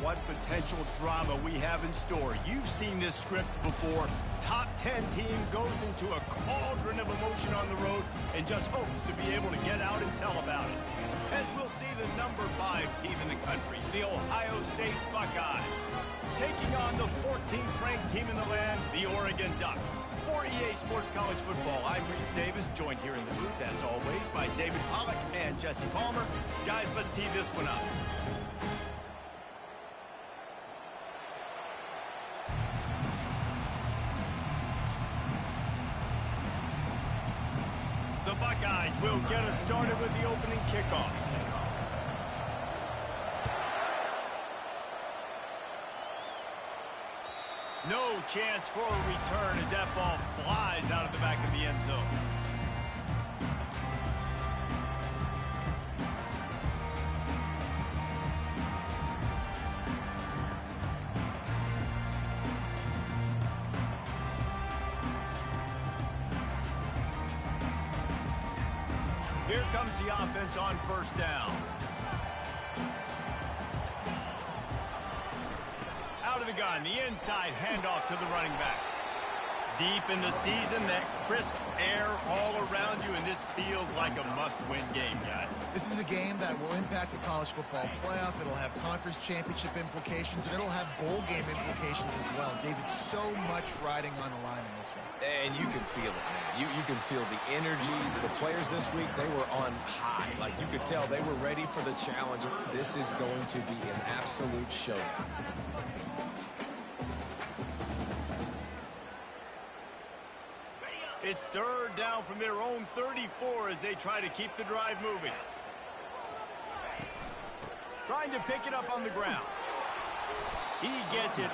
what potential drama we have in store. You've seen this script before. Top 10 team goes into a cauldron of emotion on the road and just hopes to be able to get out and tell about it. As we'll see the number 5 team in the country, the Ohio State Buckeyes, taking on the 14th ranked team in the land, the Oregon Ducks. For EA Sports College Football, I'm Reese Davis, joined here in the booth, as always, by David Pollack and Jesse Palmer. Guys, let's tee this one up. The Buckeyes will get us started with the opening kickoff. No chance for a return as that ball flies out of the back of the end zone. Here comes the offense on first down. Out of the gun, the inside handoff to the running back. Deep in the season, that crisp air all around you, and this feels like a must-win game, guys. This is a game that will impact the college football playoff. It'll have conference championship implications, and it'll have bowl game implications as well. David, so much riding on the line in this one. And you can feel it, man. You can feel the energy. The players this week, they were on high. Like, you could tell they were ready for the challenge. This is going to be an absolute showdown. It's third down from their own 34 as they try to keep the drive moving. Trying to pick it up on the ground. He gets it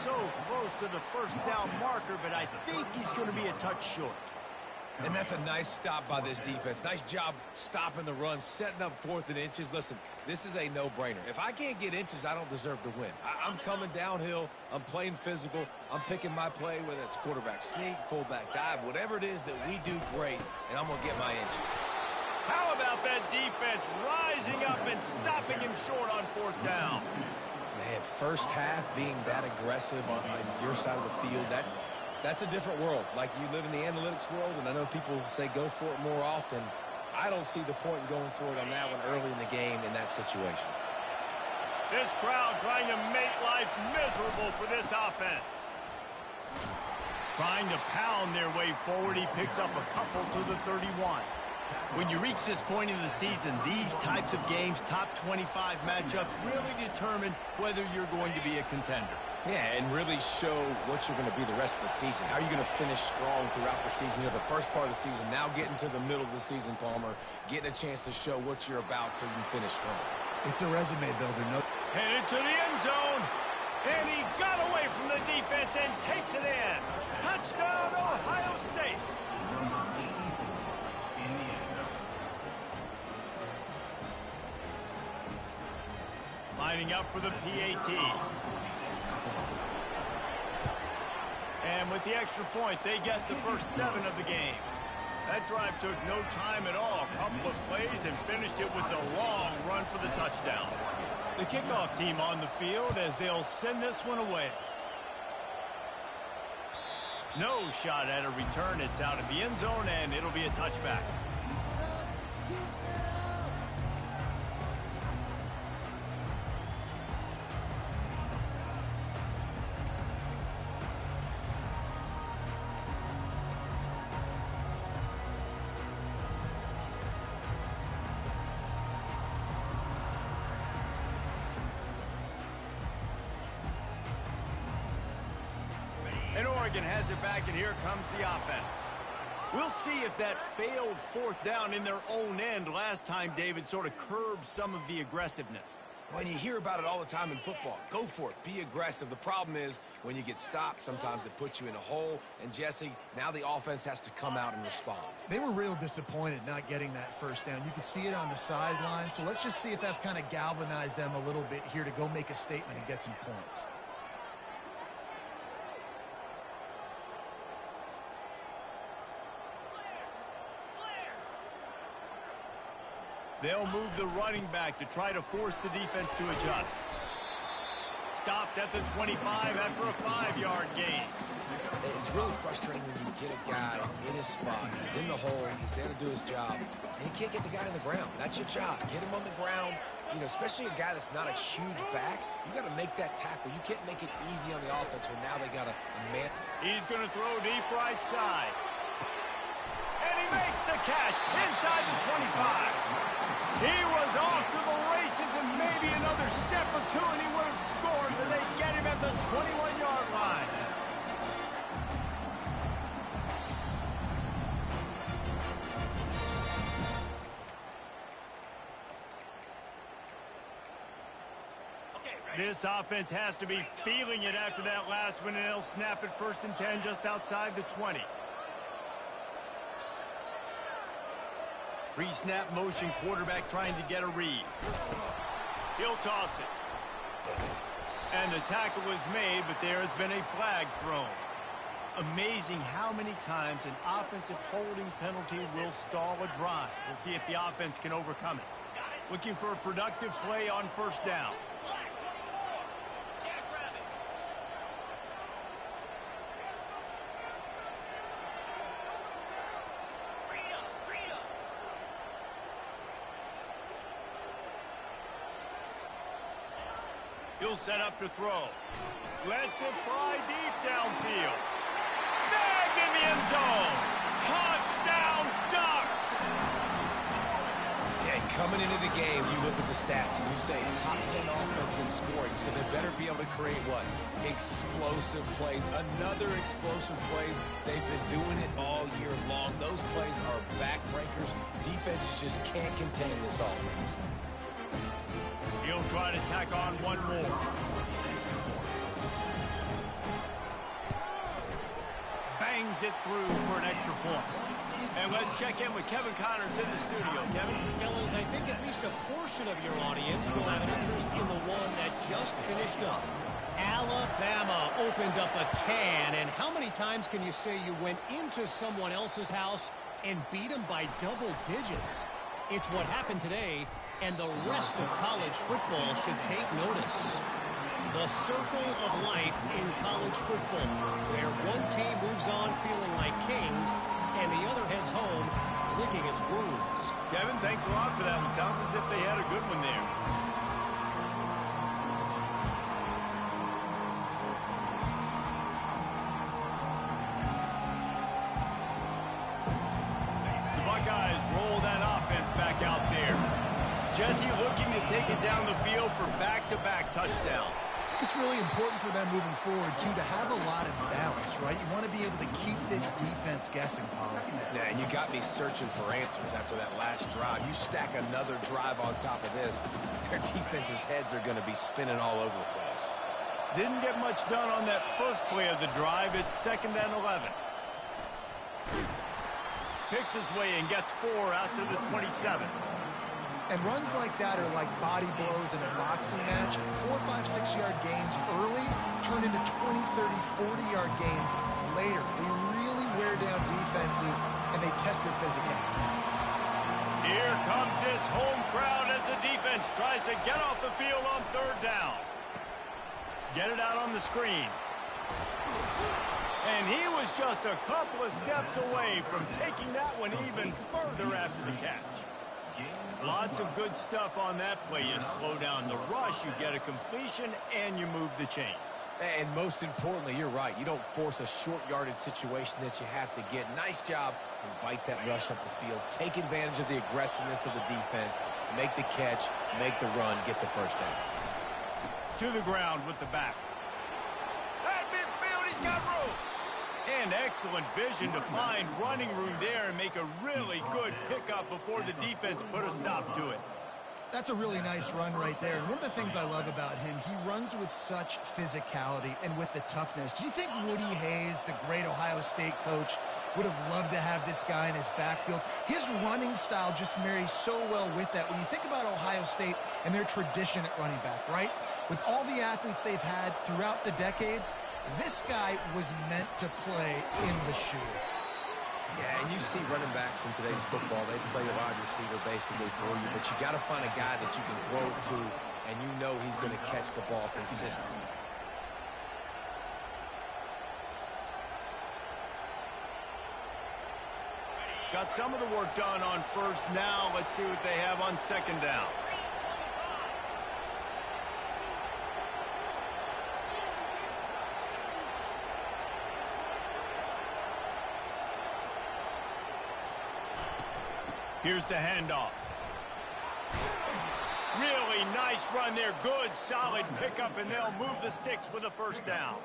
so close to the first down marker, but I think he's going to be a touch short. And that's a nice stop by this defense. Nice job stopping the run, setting up 4th and inches. Listen, this is a no-brainer. If I can't get inches, I don't deserve to win. I'm coming downhill. I'm playing physical. I'm picking my play, whether it's quarterback sneak, fullback dive, whatever it is that we do great, and I'm going to get my inches. How about that defense rising up and stopping him short on 4th down? Man, first half being that aggressive on your side of the field, that's a different world. Like, you live in the analytics world, and I know people say go for it more often. I don't see the point in going for it on that one early in the game in that situation. This crowd trying to make life miserable for this offense. Trying to pound their way forward, he picks up a couple to the 31. When you reach this point in the season, these types of games, top 25 matchups, really determine whether you're going to be a contender. Yeah, and really show what you're going to be the rest of the season. How are you going to finish strong throughout the season? You know, the first part of the season, now getting to the middle of the season, Palmer, getting a chance to show what you're about so you can finish strong. It's a resume builder. No. Headed to the end zone, and he got away from the defense and takes it in. Touchdown, Ohio State. Lining up for the PAT. And with the extra point, they get the first 7 of the game. That drive took no time at all. A couple of plays and finished it with a long run for the touchdown. The kickoff team on the field as they'll send this one away. No shot at a return. It's out of the end zone, and it'll be a touchback. And Oregon has it back, and here comes the offense. We'll see if that failed 4th down in their own end last time, David, sort of curbed some of the aggressiveness. Well, you hear about it all the time in football. Go for it. Be aggressive. The problem is when you get stopped, sometimes it puts you in a hole. And, Jesse, now the offense has to come out and respond. They were real disappointed not getting that first down. You could see it on the sideline. So let's just see if that's kind of galvanized them a little bit here to go make a statement and get some points. They'll move the running back to try to force the defense to adjust. stopped at the 25 after a 5-yard gain. It's really frustrating when you get a guy in his spot. He's in the hole. He's there to do his job. And you can't get the guy on the ground. That's your job. Get him on the ground. You know, especially a guy that's not a huge back. You got to make that tackle. You can't make it easy on the offense when now they got a man. He's going to throw deep right side. And he makes the catch inside the 25. He was off to the races and maybe another step or two and he would have scored, but they get him at the 21-yard line. This offense has to be feeling it after that last one, and they'll snap it 1st and 10 just outside the 20. Pre-snap motion, quarterback trying to get a read. He'll toss it. And the tackle is made, but there has been a flag thrown. Amazing how many times an offensive holding penalty will stall a drive. We'll see if the offense can overcome it. Looking for a productive play on 1st down. He'll set up to throw. Lets it fly deep downfield. Snagged in the end zone. Touchdown, Ducks! Yeah, coming into the game, you look at the stats and you say top 10 offense in scoring, so they better be able to create what? Explosive plays. Another explosive plays. They've been doing it all year long. Those plays are backbreakers. Defenses just can't contain this offense. He'll try to tack on one more. Bangs it through for an extra point. And let's check in with Kevin Connors in the studio. Kevin? Fellas, I think at least a portion of your audience will have an interest in the one that just finished up. Alabama opened up a can, and how many times can you say you went into someone else's house and beat them by double digits? It's what happened today, and the rest of college football should take notice. The circle of life in college football, where one team moves on feeling like kings, and the other heads home licking its wounds. Kevin, thanks a lot for that one. Sounds as if they had a good one there. The Buckeyes roll that offense back out there. Jesse looking to take it down the field for back-to-back touchdowns. It's really important for them moving forward, too, to have a lot of balance, right? You want to be able to keep this defense guessing, Paul. Yeah, and you got me searching for answers after that last drive. You stack another drive on top of this, their defense's heads are going to be spinning all over the place. Didn't get much done on that first play of the drive. It's 2nd and 11. Picks his way and gets 4 out to the 27. And runs like that are like body blows in a boxing match. 4, 5, 6-yard gains early turn into 20, 30, 40-yard gains later. They really wear down defenses, and they test their physicality. Here comes this home crowd as the defense tries to get off the field on 3rd down. Get it out on the screen. And he was just a couple of steps away from taking that one even further after the catch. Lots of good stuff on that play. You slow down the rush, you get a completion, and you move the chains. And most importantly, you're right. You don't force a short yardage situation that you have to get. Nice job. Invite that rush up the field. Take advantage of the aggressiveness of the defense. Make the catch, make the run, get the 1st down. To the ground with the back. At midfield, he's got room. And excellent vision to find running room there and make a really good pickup before the defense put a stop to it. That's a really nice run right there. And one of the things I love about him, he runs with such physicality and with the toughness. Do you think Woody Hayes, the great Ohio State coach, would have loved to have this guy in his backfield? His running style just marries so well with that. When you think about Ohio State and their tradition at running back, right? With all the athletes they've had throughout the decades, this guy was meant to play in the shoe. Yeah, and you see running backs in today's football, they play a wide receiver basically for you, but you got to find a guy that you can throw it to and you know he's going to catch the ball consistently. Got some of the work done on first. Now let's see what they have on second down. Here's the handoff. Really nice run there. Good, solid pickup, and they'll move the sticks with a first down.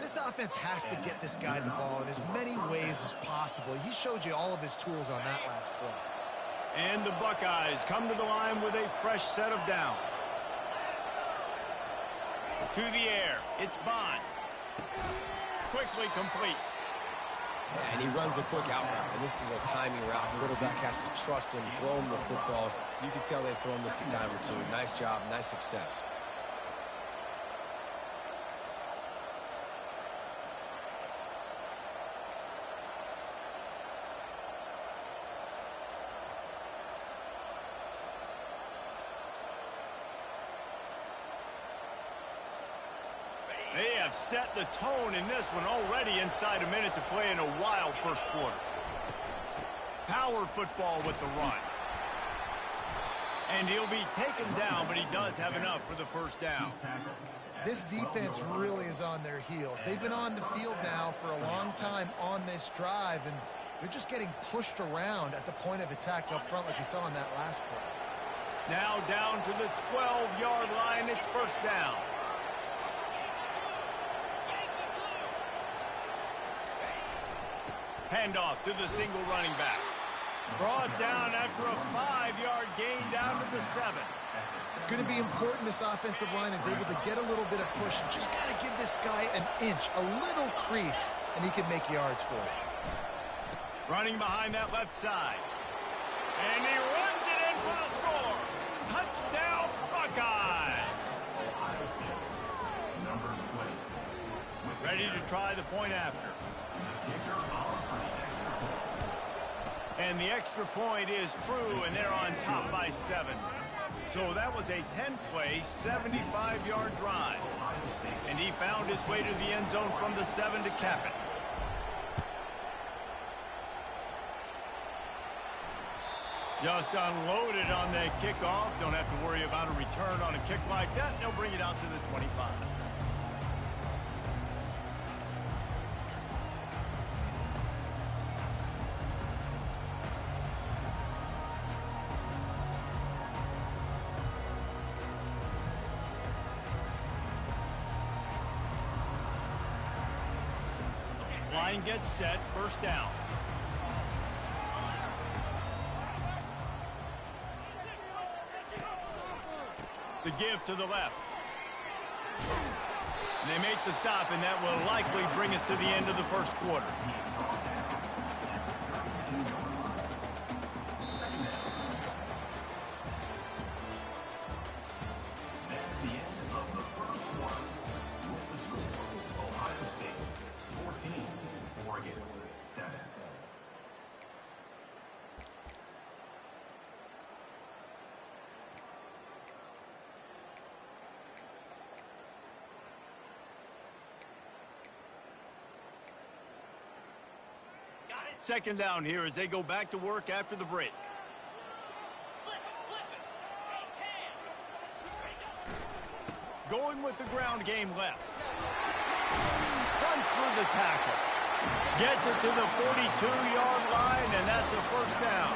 This offense has to get this guy the ball in as many ways as possible. He showed you all of his tools on that last play. And the Buckeyes come to the line with a fresh set of downs. To the air. It's Bond. Quickly complete. Yeah, and he runs a quick out route, and this is a timing route. Quarterback has to trust him, throw him the football. You can tell they've thrown this a time or two. Nice job, nice success. They have set the tone in this one already inside a minute to play in a wild first quarter. Power football with the run. And he'll be taken down, but he does have enough for the first down. This defense really is on their heels. They've been on the field now for a long time on this drive, and they're just getting pushed around at the point of attack up front like we saw in that last play. Now down to the 12-yard line. It's first down. Handoff to the single running back. Brought down after a 5-yard gain down to the 7. It's going to be important this offensive line is able to get a little bit of push. And just got to give this guy an inch, a little crease, and he can make yards for it. Running behind that left side. And he runs it in for the score. Touchdown, Buckeyes. Ready to try the point after. And the extra point is true, and they're on top by 7. So that was a 10-play, 75-yard drive. And he found his way to the end zone from the 7 to cap it. Just unloaded on that kickoff. Don't have to worry about a return on a kick like that. They'll bring it out to the 25. Line gets set, first down. The give to the left. And they make the stop, and that will likely bring us to the end of the first quarter. Second down here as they go back to work after the break. Going with the ground game left. Runs through the tackle. Gets it to the 42-yard line, and that's a first down.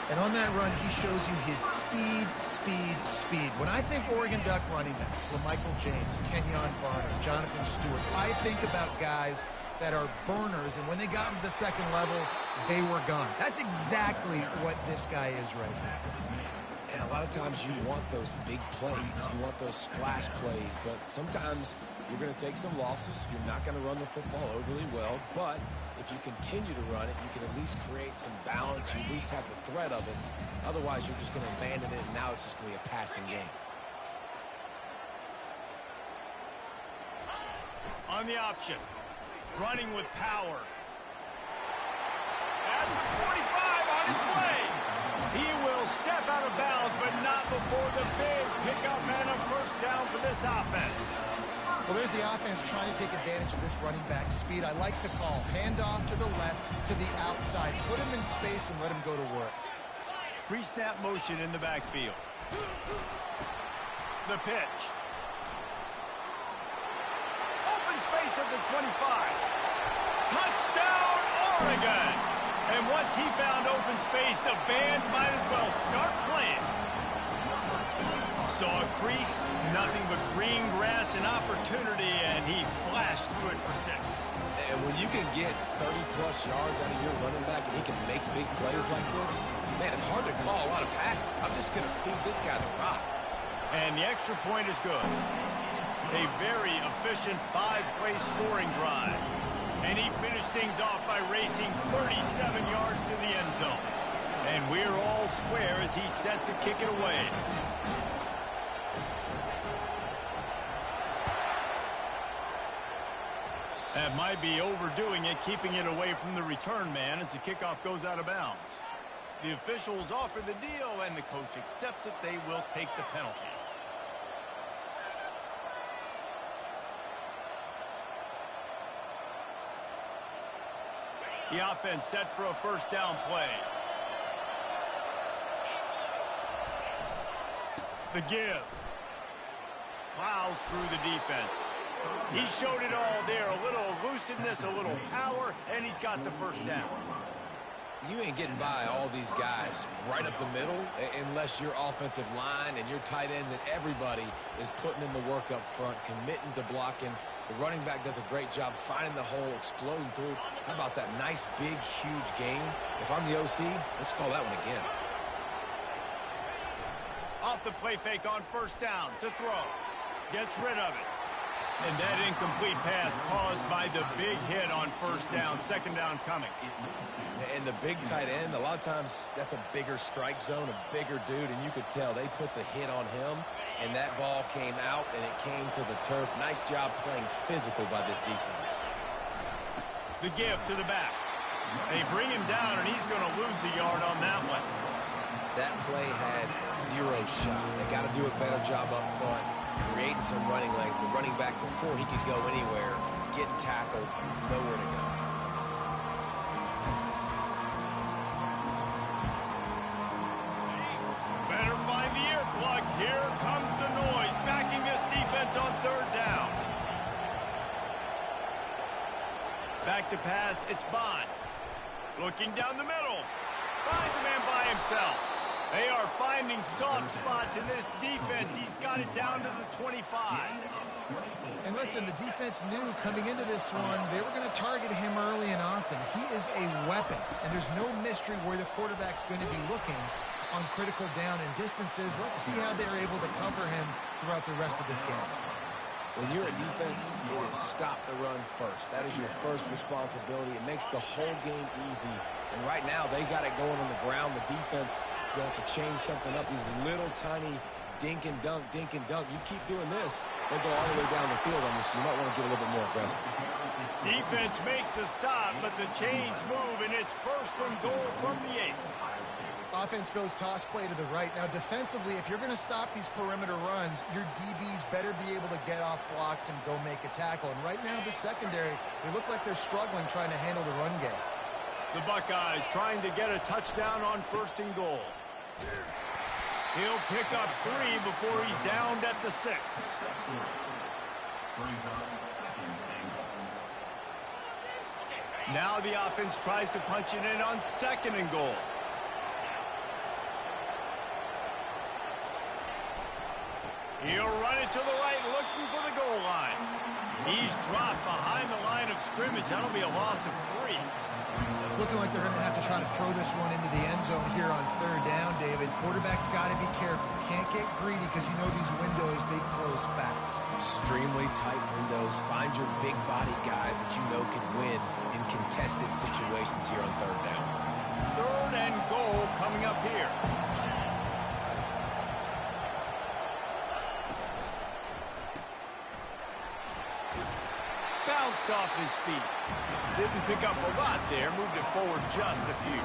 And on that run, he shows you his speed, speed, speed. When I think Oregon Duck running backs, LaMichael James, Kenyon Barner, Jonathan Stewart, I think about guys that are burners, and when they got into the second level, they were gone. That's exactly what this guy is right now. And a lot of times you want those big plays. You want those splash plays, but sometimes you're going to take some losses. You're not going to run the football overly well, but if you continue to run it, you can at least create some balance. You at least have the threat of it. Otherwise, you're just going to abandon it, and now it's just going to be a passing game. On the option. Running with power. At 45 on his way. He will step out of bounds, but not before the big pickup and this offense. Well, there's the offense trying to take advantage of this running back speed. I like the call. Hand off to the left, to the outside. Put him in space and let him go to work. Pre-snap motion in the backfield. The pitch. Open space at the 25. Touchdown, Oregon! And once he found open space, the band might as well start playing. Saw a crease, nothing but green grass and opportunity, and he flashed through it for 6. And when you can get 30-plus yards out of your running back and he can make big plays like this, man, it's hard to call a lot of passes. I'm just going to feed this guy the rock. And the extra point is good. A very efficient 5-play scoring drive. And he finished things off by racing 37 yards to the end zone. And we're all square as he's set to kick it away. That might be overdoing it, keeping it away from the return man as the kickoff goes out of bounds. The officials offer the deal, and the coach accepts it. They will take the penalty. The offense set for a first down play. The give. Plows through the defense. He showed it all there. A little elusiveness, a little power, and he's got the first down. You ain't getting by all these guys right up the middle unless your offensive line and your tight ends and everybody is putting in the work up front, committing to blocking. The running back does a great job finding the hole, exploding through. How about that nice, big, huge gain? If I'm the OC, let's call that one again. Off the play fake on first down to throw. Gets rid of it. And that incomplete pass caused by the big hit on first down. Second down coming. And the big tight end, a lot of times that's a bigger strike zone, a bigger dude, and you could tell they put the hit on him, and that ball came out, and it came to the turf. Nice job playing physical by this defense. The give to the back. They bring him down, and he's going to lose a yard on that one. That play had zero shot. They got to do a better job up front, creating some running lanes. The running back, before he could go anywhere, getting tackled, nowhere to go. Better find the earplugs. Here comes the noise, backing this defense on third down. Back to pass, it's Bond. Looking down the middle. Finds a man by himself. They are finding soft spots in this defense. He's got it down to the 25. And listen, the defense knew coming into this one, they were going to target him early and often. He is a weapon, and there's no mystery where the quarterback's going to be looking on critical down and distances. Let's see how they're able to cover him throughout the rest of this game. When you're a defense, it is stop the run first. That is your first responsibility. It makes the whole game easy. And right now, they got it going on the ground. The defense is going to have to change something up. These little tiny dink and dunk, dink and dunk. You keep doing this, they'll go all the way down the field on you, so you might want to get a little bit more aggressive. Defense makes a stop, but the chains move, and it's first and goal from the 8. Offense goes toss play to the right. Now, defensively, if you're going to stop these perimeter runs, your DBs better be able to get off blocks and go make a tackle. And right now, the secondary, they look like they're struggling trying to handle the run game. The Buckeyes trying to get a touchdown on first and goal. He'll pick up 3 before he's downed at the 6. Now the offense tries to punch it in on second and goal. He'll run it to the right, looking for the goal line. He's dropped behind the line of scrimmage. That'll be a loss of 3. It's looking like they're going to have to try to throw this one into the end zone here on third down, David. Quarterback's got to be careful. Can't get greedy because you know these windows, they close fast. Extremely tight windows. Find your big body guys that you know can win in contested situations here on third down. Third and goal coming up here. Bounced off his feet. Didn't pick up a lot there. Moved it forward just a few.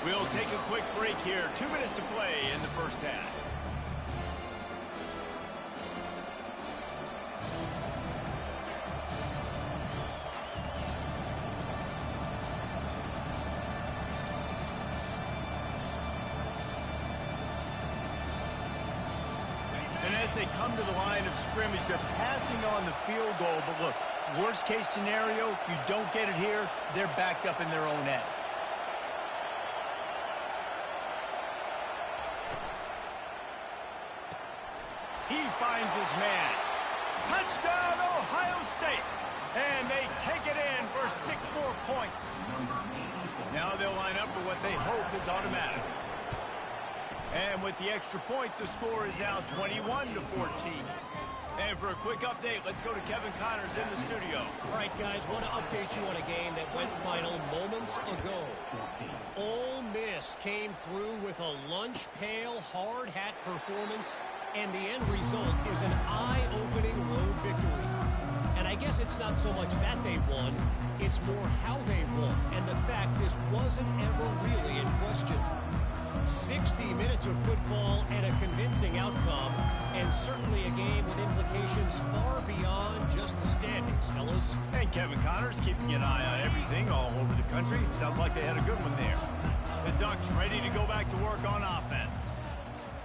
We'll take a quick break here. 2 minutes to play in the first half. And as they come to the line of scrimmage, they're passing on the field goal. But look, worst case scenario, you don't get it here, they're backed up in their own end. He finds his man. Touchdown, Ohio State. And they take it in for 6 more points. Now they'll line up for what they hope is automatic. And with the extra point, the score is now 21-14. And for a quick update, let's go to Kevin Connors in the studio. All right, guys, want to update you on a game that went final moments ago. Ole Miss came through with a lunch pail, hard hat performance, and the end result is an eye-opening road victory. And I guess it's not so much that they won, it's more how they won, and the fact this wasn't ever really in question. 60 minutes of football and a convincing outcome, and certainly a game with implications far beyond just the standings, fellas. And Kevin Connors keeping an eye on everything all over the country. Sounds like they had a good one there. The Ducks ready to go back to work on offense.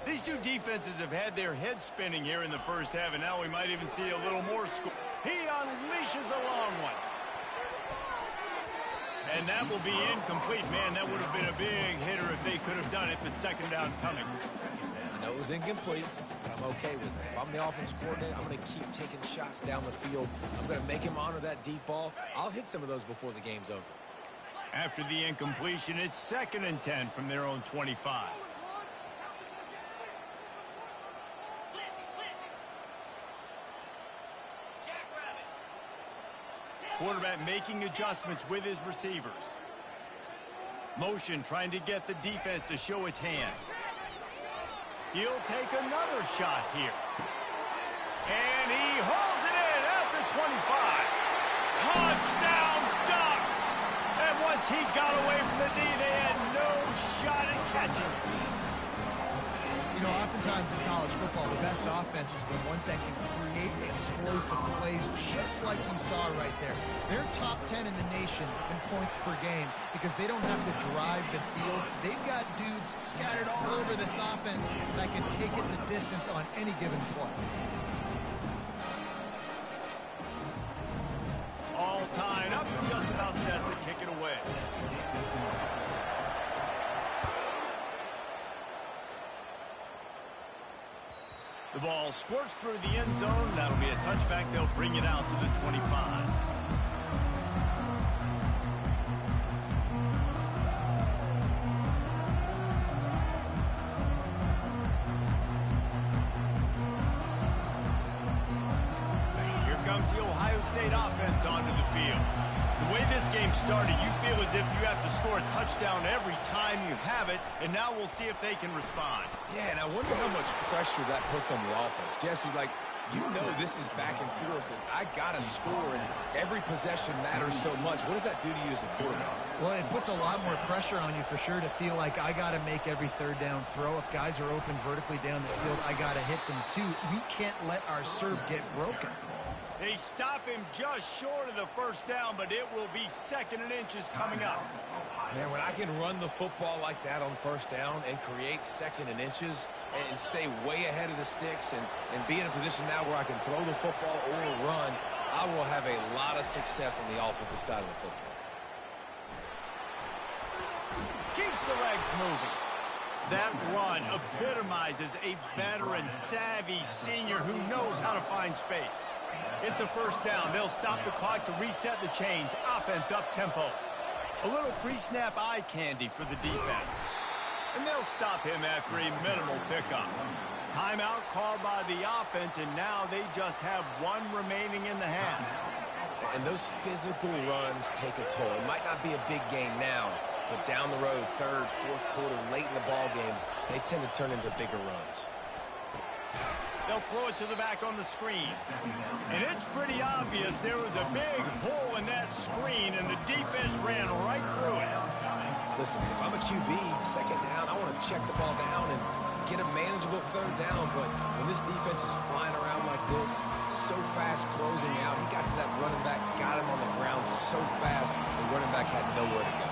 These two defenses have had their heads spinning here in the first half, and now we might even see a little more score. He unleashes a long one. And that will be incomplete. Man, that would have been a big hitter if they could have done it, but second down coming. I know it was incomplete, but I'm okay with it. If I'm the offensive coordinator, I'm going to keep taking shots down the field. I'm going to make him honor that deep ball. I'll hit some of those before the game's over. After the incompletion, it's 2nd and 10 from their own 25. Quarterback making adjustments with his receivers. Motion trying to get the defense to show his hand. He'll take another shot here. And he holds it in at the 25. Touchdown Ducks! And once he got away from the D, they had no shot at catching it. You know, oftentimes in college football, the best offenses are the ones that can create explosive plays, just like you saw right there. They're top 10 in the nation in points per game because they don't have to drive the field. They've got dudes scattered all over this offense that can take it the distance on any given play. All tied up and just about set to kick it away. The ball squirts through the end zone. That'll be a touchback. They'll bring it out to the 25. Here comes the Ohio State offense onto the field. The way this game started, you feel as if you have to score a touchdown every time you have it, and now we'll see if they can respond. Yeah, and I wonder how much pressure that puts on the offense. Jesse, like, you know this is back and forth, and I got to score, and every possession matters so much. What does that do to you as a quarterback? Well, it puts a lot more pressure on you for sure to feel like I got to make every third down throw. If guys are open vertically down the field, I got to hit them too. We can't let our serve get broken. They stop him just short of the first down, but it will be 2nd and inches coming up. Man, when I can run the football like that on first down and create 2nd and inches and stay way ahead of the sticks and be in a position now where I can throw the football or run, I will have a lot of success on the offensive side of the football. Keeps the legs moving. That run epitomizes a veteran, savvy senior who knows how to find space. It's a first down. They'll stop the clock to reset the chains. Offense up tempo. A little pre-snap eye candy for the defense. And they'll stop him after a minimal pickup. Timeout called by the offense, and now they just have one remaining in the half. And those physical runs take a toll. It might not be a big game now, but down the road, 3rd, 4th quarter, late in the ball games, they tend to turn into bigger runs. They'll throw it to the back on the screen. And it's pretty obvious there was a big hole in that screen, and the defense ran right through it. Listen, if I'm a QB, 2nd down, I want to check the ball down and get a manageable 3rd down. But when this defense is flying around like this, so fast closing out, he got to that running back, got him on the ground so fast, the running back had nowhere to go.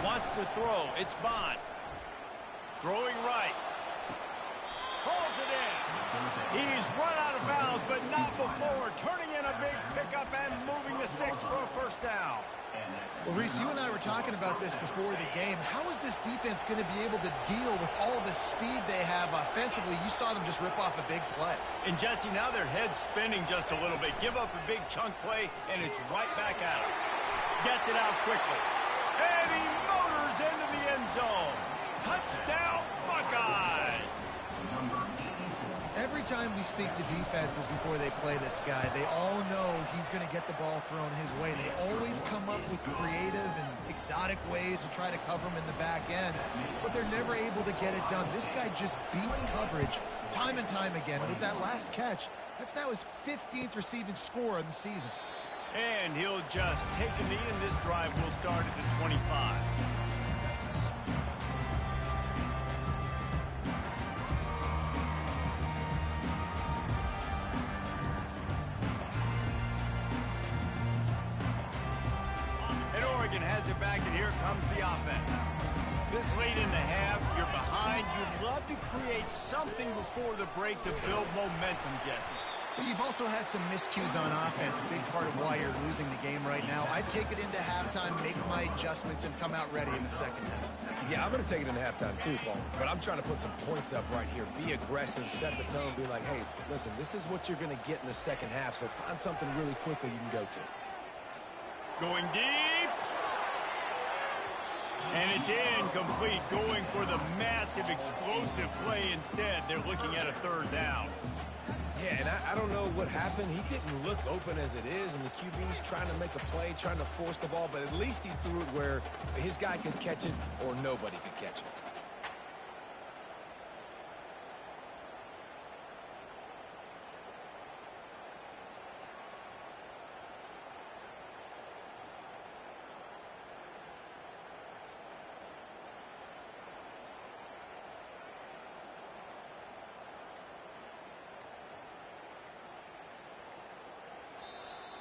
Wants to throw. It's Bond. Throwing right. Pulls it in. He's run out of bounds, but not before. Turning in a big pickup and moving the sticks for a first down. Well, Reese, you and I were talking about this before the game. How is this defense going to be able to deal with all the speed they have offensively? You saw them just rip off a big play. And, Jesse, now their head's spinning just a little bit. Give up a big chunk play, and it's right back at him. Gets it out quickly. And he motors into the end zone. Touchdown, Buckeyes! Every time we speak to defenses before they play this guy, they all know he's going to get the ball thrown his way. They always come up with creative and exotic ways to try to cover him in the back end, but they're never able to get it done. This guy just beats coverage time and time again. And with that last catch, that's now his 15th receiving score of the season. And he'll just take a knee, and this drive will start at the 25. Has it back, and here comes the offense. This late in the half, you're behind. You'd love to create something before the break to build momentum, Jesse. But you've also had some miscues on offense, a big part of why you're losing the game right now. I'd take it into halftime, make my adjustments, and come out ready in the second half. Yeah, I'm going to take it into halftime too, Paul. But I'm trying to put some points up right here. Be aggressive, set the tone, be like, hey, listen, this is what you're going to get in the second half, so find something really quickly you can go to. Going deep. And it's incomplete, going for the massive explosive play instead. They're looking at a third down. Yeah, and I don't know what happened. He didn't look open as it is, and the QB's trying to make a play, trying to force the ball, but at least he threw it where his guy could catch it or nobody could catch it.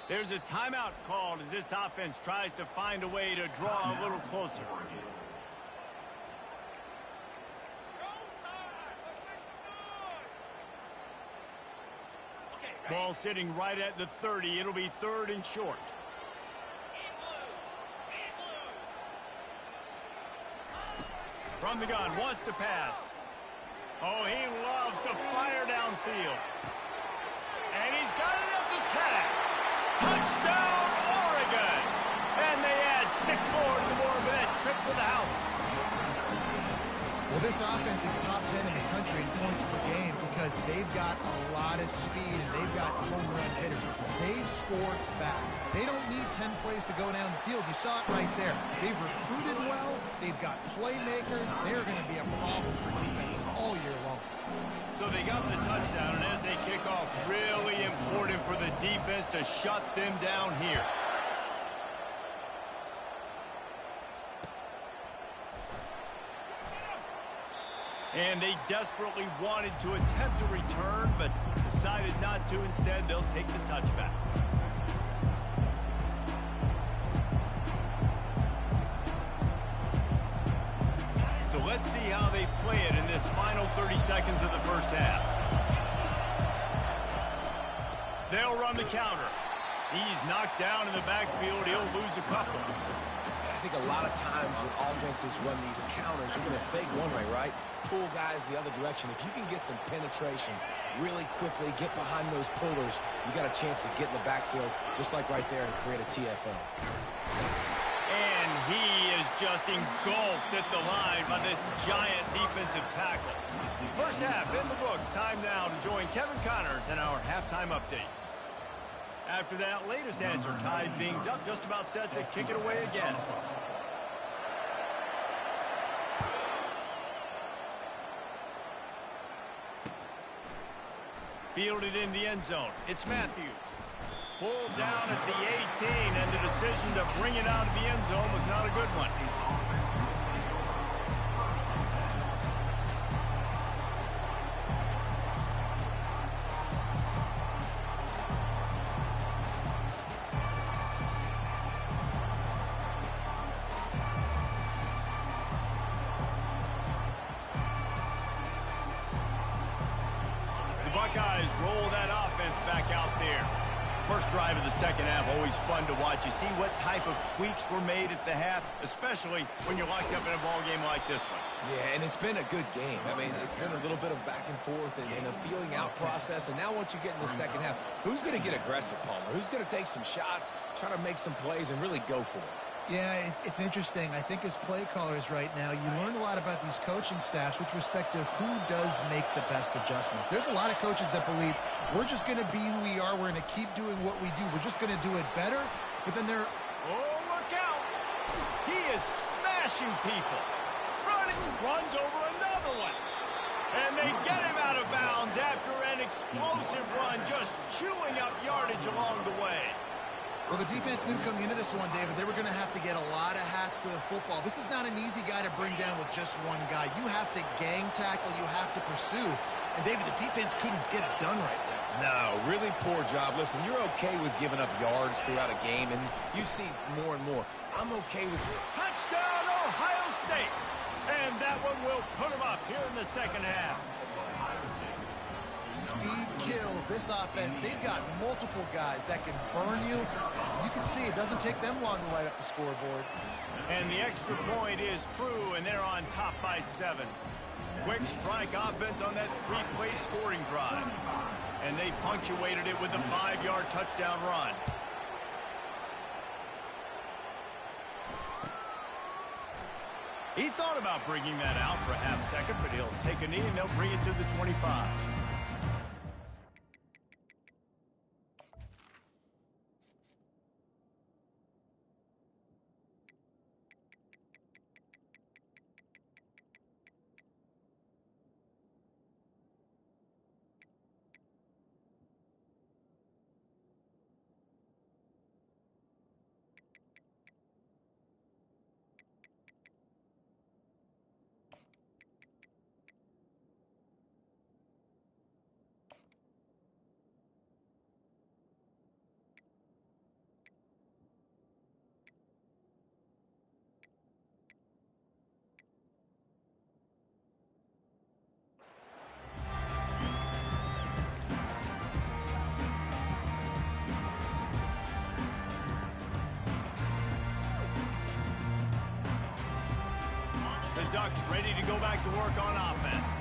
There's a timeout called as this offense tries to find a way to draw a little closer. Ball sitting right at the 30. It'll be third and short. From the gun, wants to pass. Oh, he loves to fire downfield. And he's got it at the 10. Touchdown, Oregon! And they add 6 more to the board with that trip to the house. Well, this offense is top 10 in the country in points per game because they've got a lot of speed and they've got home run hitters. They score fast. They don't need 10 plays to go down the field. You saw it right there. They've recruited well. They've got playmakers. They're going to be a problem for defenses all year long. So they got the touchdown, and as they kick off, really important for the defense to shut them down here. And they desperately wanted to attempt a return, but decided not to. Instead, they'll take the touchback. So let's see how they play it in this final 30 seconds of the first half. They'll run the counter. He's knocked down in the backfield. He'll lose a couple. I think a lot of times when offenses run these counters, you're going to fake one way, right? Pull guys the other direction. If you can get some penetration really quickly, get behind those pullers, you got a chance to get in the backfield, just like right there, and create a TFL. And he is just engulfed at the line by this giant defensive tackle. First half in the books. Time now to join Kevin Connors in our halftime update. After that latest answer tied things up, just about set to kick it away again. Fielded in the end zone. It's Matthews. Pulled down at the 18, and the decision to bring it out of the end zone was not a good one. Buckeyes roll that offense back out there. First drive of the second half, always fun to watch. You see what type of tweaks were made at the half, especially when you're locked up in a ball game like this one. Yeah, and it's been a good game. I mean, it's been a little bit of back and forth and a feeling out process. And now once you get in the second half, who's going to get aggressive, Palmer? Who's going to take some shots, try to make some plays, and really go for it? Yeah, it's interesting. I think as play callers right now, you learn a lot about these coaching staffs with respect to who does make the best adjustments. There's a lot of coaches that believe we're just going to be who we are. We're going to keep doing what we do. We're just going to do it better. But then they're... Oh, look out! He is smashing people. Runs over another one. And they get him out of bounds after an explosive run, just chewing up yardage along the way. Well, the defense knew coming into this one, David, they were going to have to get a lot of hats to the football. This is not an easy guy to bring down with just one guy. You have to gang tackle. You have to pursue. And, David, the defense couldn't get it done right there. No, really poor job. Listen, you're okay with giving up yards throughout a game, and you see more and more. I'm okay with... Touchdown, Ohio State! And that one will put them up here in the second half. Speed kills this offense. They've got multiple guys that can burn you. You can see it doesn't take them long to light up the scoreboard. And the extra point is true, and they're on top by 7. Quick strike offense on that 3-play scoring drive. And they punctuated it with a 5-yard touchdown run. He thought about bringing that out for a half second, but he'll take a knee and they'll bring it to the 25. Ducks ready to go back to work on offense.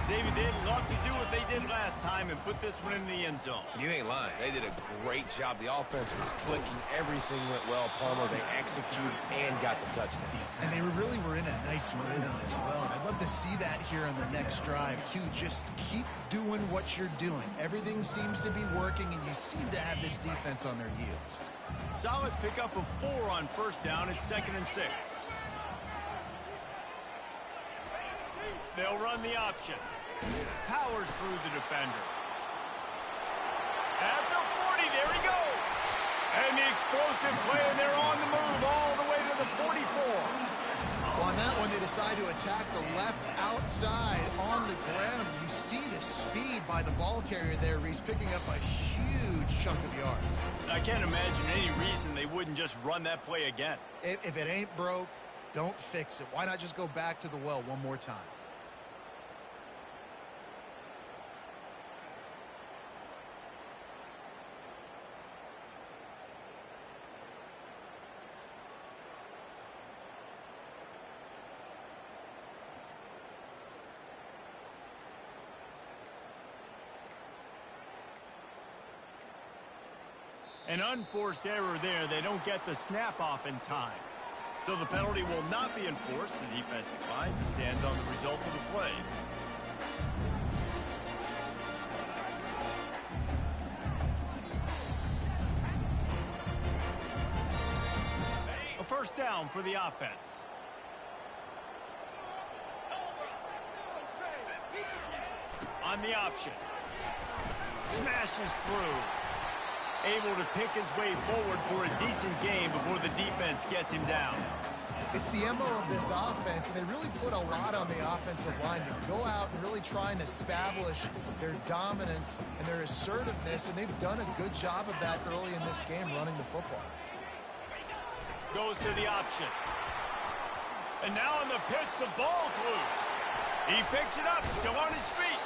David, they'd love to do what they did last time and put this one in the end zone. You ain't lying. They did a great job. The offense was clicking. Everything went well, Palmer. They executed and got the touchdown. And they really were in a nice rhythm as well. I'd love to see that here on the next drive, too. Just keep doing what you're doing. Everything seems to be working, and you seem to have this defense on their heels. Solid pickup of 4 on first down. It's 2nd and 6. They'll run the option. Powers through the defender. At the 40, there he goes. And the explosive play, and they're on the move all the way to the 44. Well, on that one, they decide to attack the left outside on the ground. You see the speed by the ball carrier there, Reese, picking up a huge chunk of yards. I can't imagine any reason they wouldn't just run that play again. If it ain't broke, don't fix it. Why not just go back to the well one more time? An unforced error there. They don't get the snap off in time. So the penalty will not be enforced. The defense declines and stands on the result of the play. A first down for the offense. On the option. Smashes through. Able to pick his way forward for a decent game before the defense gets him down. It's the MO of this offense, and they really put a lot on the offensive line to go out and really try and establish their dominance and their assertiveness, and they've done a good job of that early in this game running the football. Goes to the option. And now on the pitch, the ball's loose. He picks it up, still on his feet.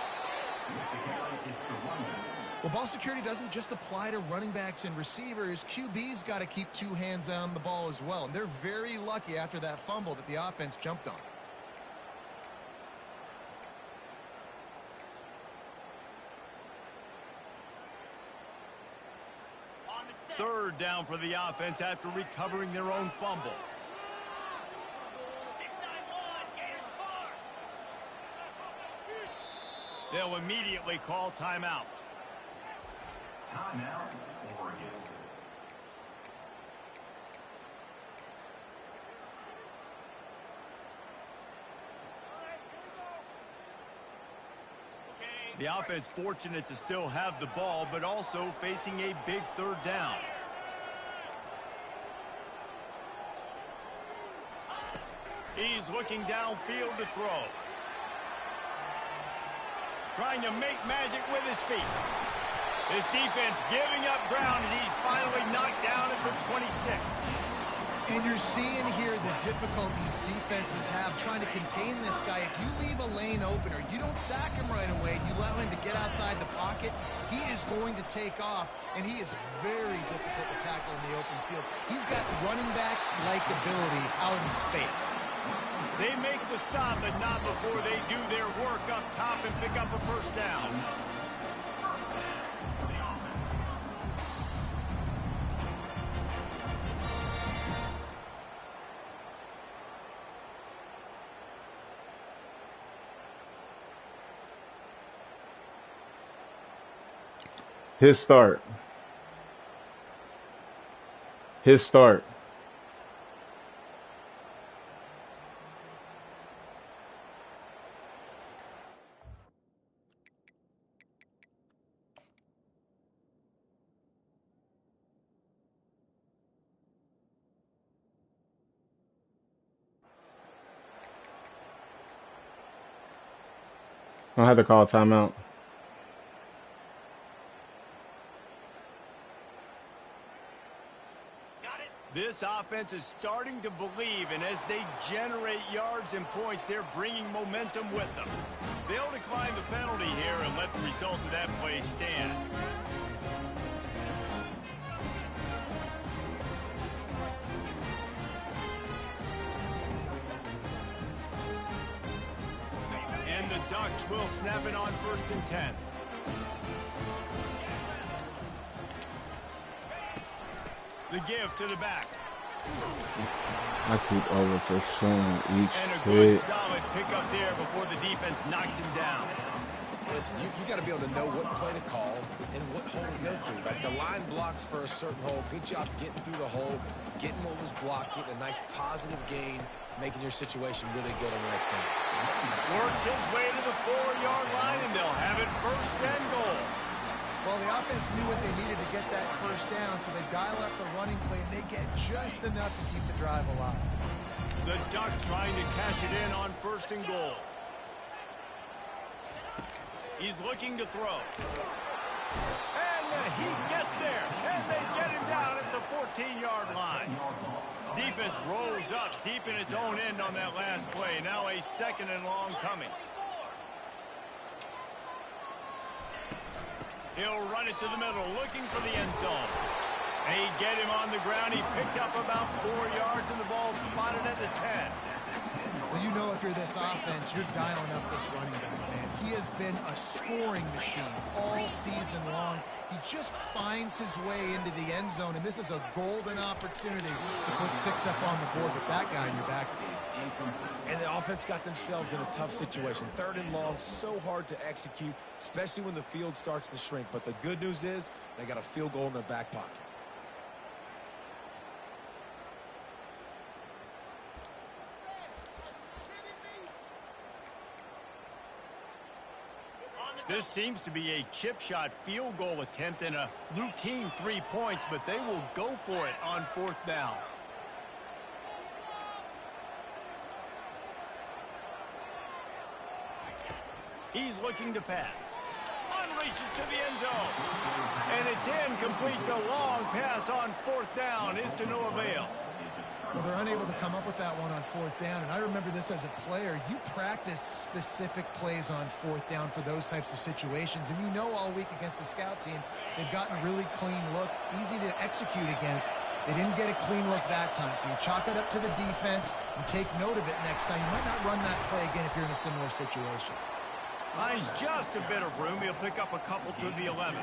Well, ball security doesn't just apply to running backs and receivers. QB's got to keep two hands on the ball as well. And they're very lucky after that fumble that the offense jumped on. Third down for the offense after recovering their own fumble. They'll immediately call timeout. Timeout, Oregon. The offense fortunate to still have the ball, but also facing a big third down. He's looking downfield to throw. Trying to make magic with his feet. This defense giving up ground as he's finally knocked down at the 26. And you're seeing here the difficulties defenses have trying to contain this guy. If you leave a lane open or you don't sack him right away, you allow him to get outside the pocket, he is going to take off, and he is very difficult to tackle in the open field. He's got running back-like ability out in space. They make the stop, but not before they do their work up top and pick up a first down. His start. His start. I had to call timeout. This offense is starting to believe, and as they generate yards and points, they're bringing momentum with them. They'll decline the penalty here and let the result of that play stand. And the Ducks will snap it on 1st and 10. The give to the back. I keep over pursuing each And a good hit. solid pickup there before the defense knocks him down. Listen, you got to be able to know what play to call and what hole to go through. Right? The line blocks for a certain hole. Good job getting through the hole, getting what was blocked, getting a nice positive gain, making your situation really good on the next game. Works his way to the 4-yard line, and they'll have it 1st and goal. Well, the offense knew what they needed to get that first down, so they dial up the running play, and they get just enough to keep the drive alive. The Ducks trying to cash it in on 1st and goal. He's looking to throw. And he gets there, and they get him down at the 14-yard line. Defense rolls up deep in its own end on that last play. Now a 2nd and long coming. He'll run it to the middle, looking for the end zone. And he get him on the ground. He picked up about 4 yards, and the ball spotted at the 10. Well, you know if you're this offense, you're dialing up this running back, man. He has been a scoring machine all season long. He just finds his way into the end zone, and this is a golden opportunity to put 6 up on the board with that guy in your backfield. And the offense got themselves in a tough situation. 3rd and long, so hard to execute, especially when the field starts to shrink. But the good news is they got a field goal in their back pocket. This seems to be a chip shot field goal attempt and a routine 3 points, but they will go for it on 4th down. He's looking to pass. Unleashes to the end zone. And it's incomplete. The long pass on 4th down is to no avail. Well, they're unable to come up with that one on 4th down, and I remember this as a player. You practice specific plays on 4th down for those types of situations, and you know all week against the scout team, they've gotten really clean looks, easy to execute against. They didn't get a clean look that time, so you chalk it up to the defense and take note of it next time. You might not run that play again if you're in a similar situation. Finds just a bit of room. He'll pick up a couple to the 11.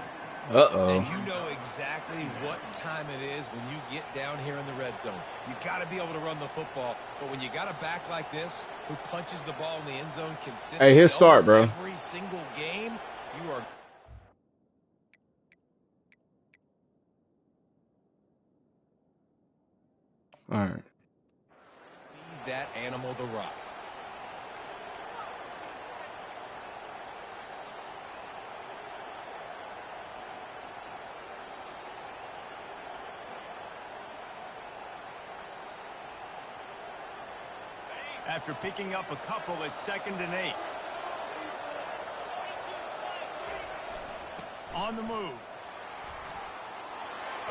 Uh-oh. And you know exactly what time it is when you get down here in the red zone. You got to be able to run the football, but when you got a back like this who punches the ball in the end zone consistently, hey, his start, bro. Every single game, you are. All right. Feed that animal the rock. After picking up a couple at 2nd and 8. On the move.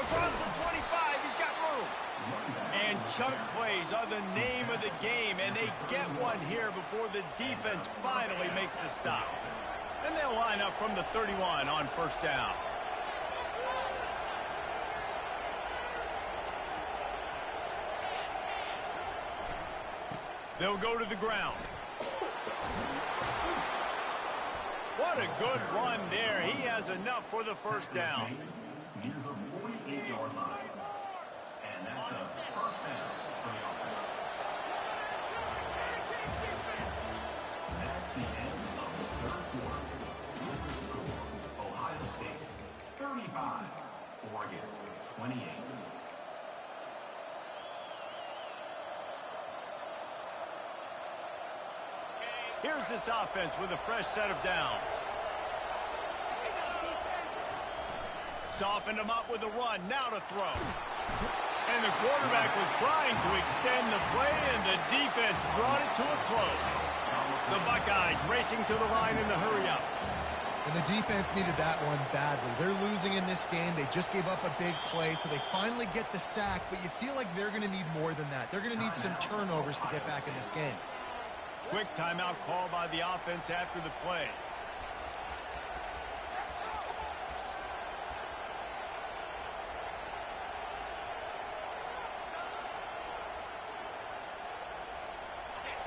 Across the 25, he's got room. And chunk plays are the name of the game, and they get one here before the defense finally makes the stop. And they'll line up from the 31 on 1st down. They'll go to the ground. What a good run there. He has enough for the 1st down. Near the 48-yard line. And that's a 1st down for the offense. That's the end of the 3rd quarter. With the score, Ohio State 35, Oregon 28. Here's this offense with a fresh set of downs. Softened him up with a run. Now to throw. And the quarterback was trying to extend the play, and the defense brought it to a close. The Buckeyes racing to the line in the hurry-up. And the defense needed that one badly. They're losing in this game. They just gave up a big play, so they finally get the sack, but you feel like they're going to need more than that. They're going to need some turnovers to get back in this game. Quick timeout call by the offense after the play.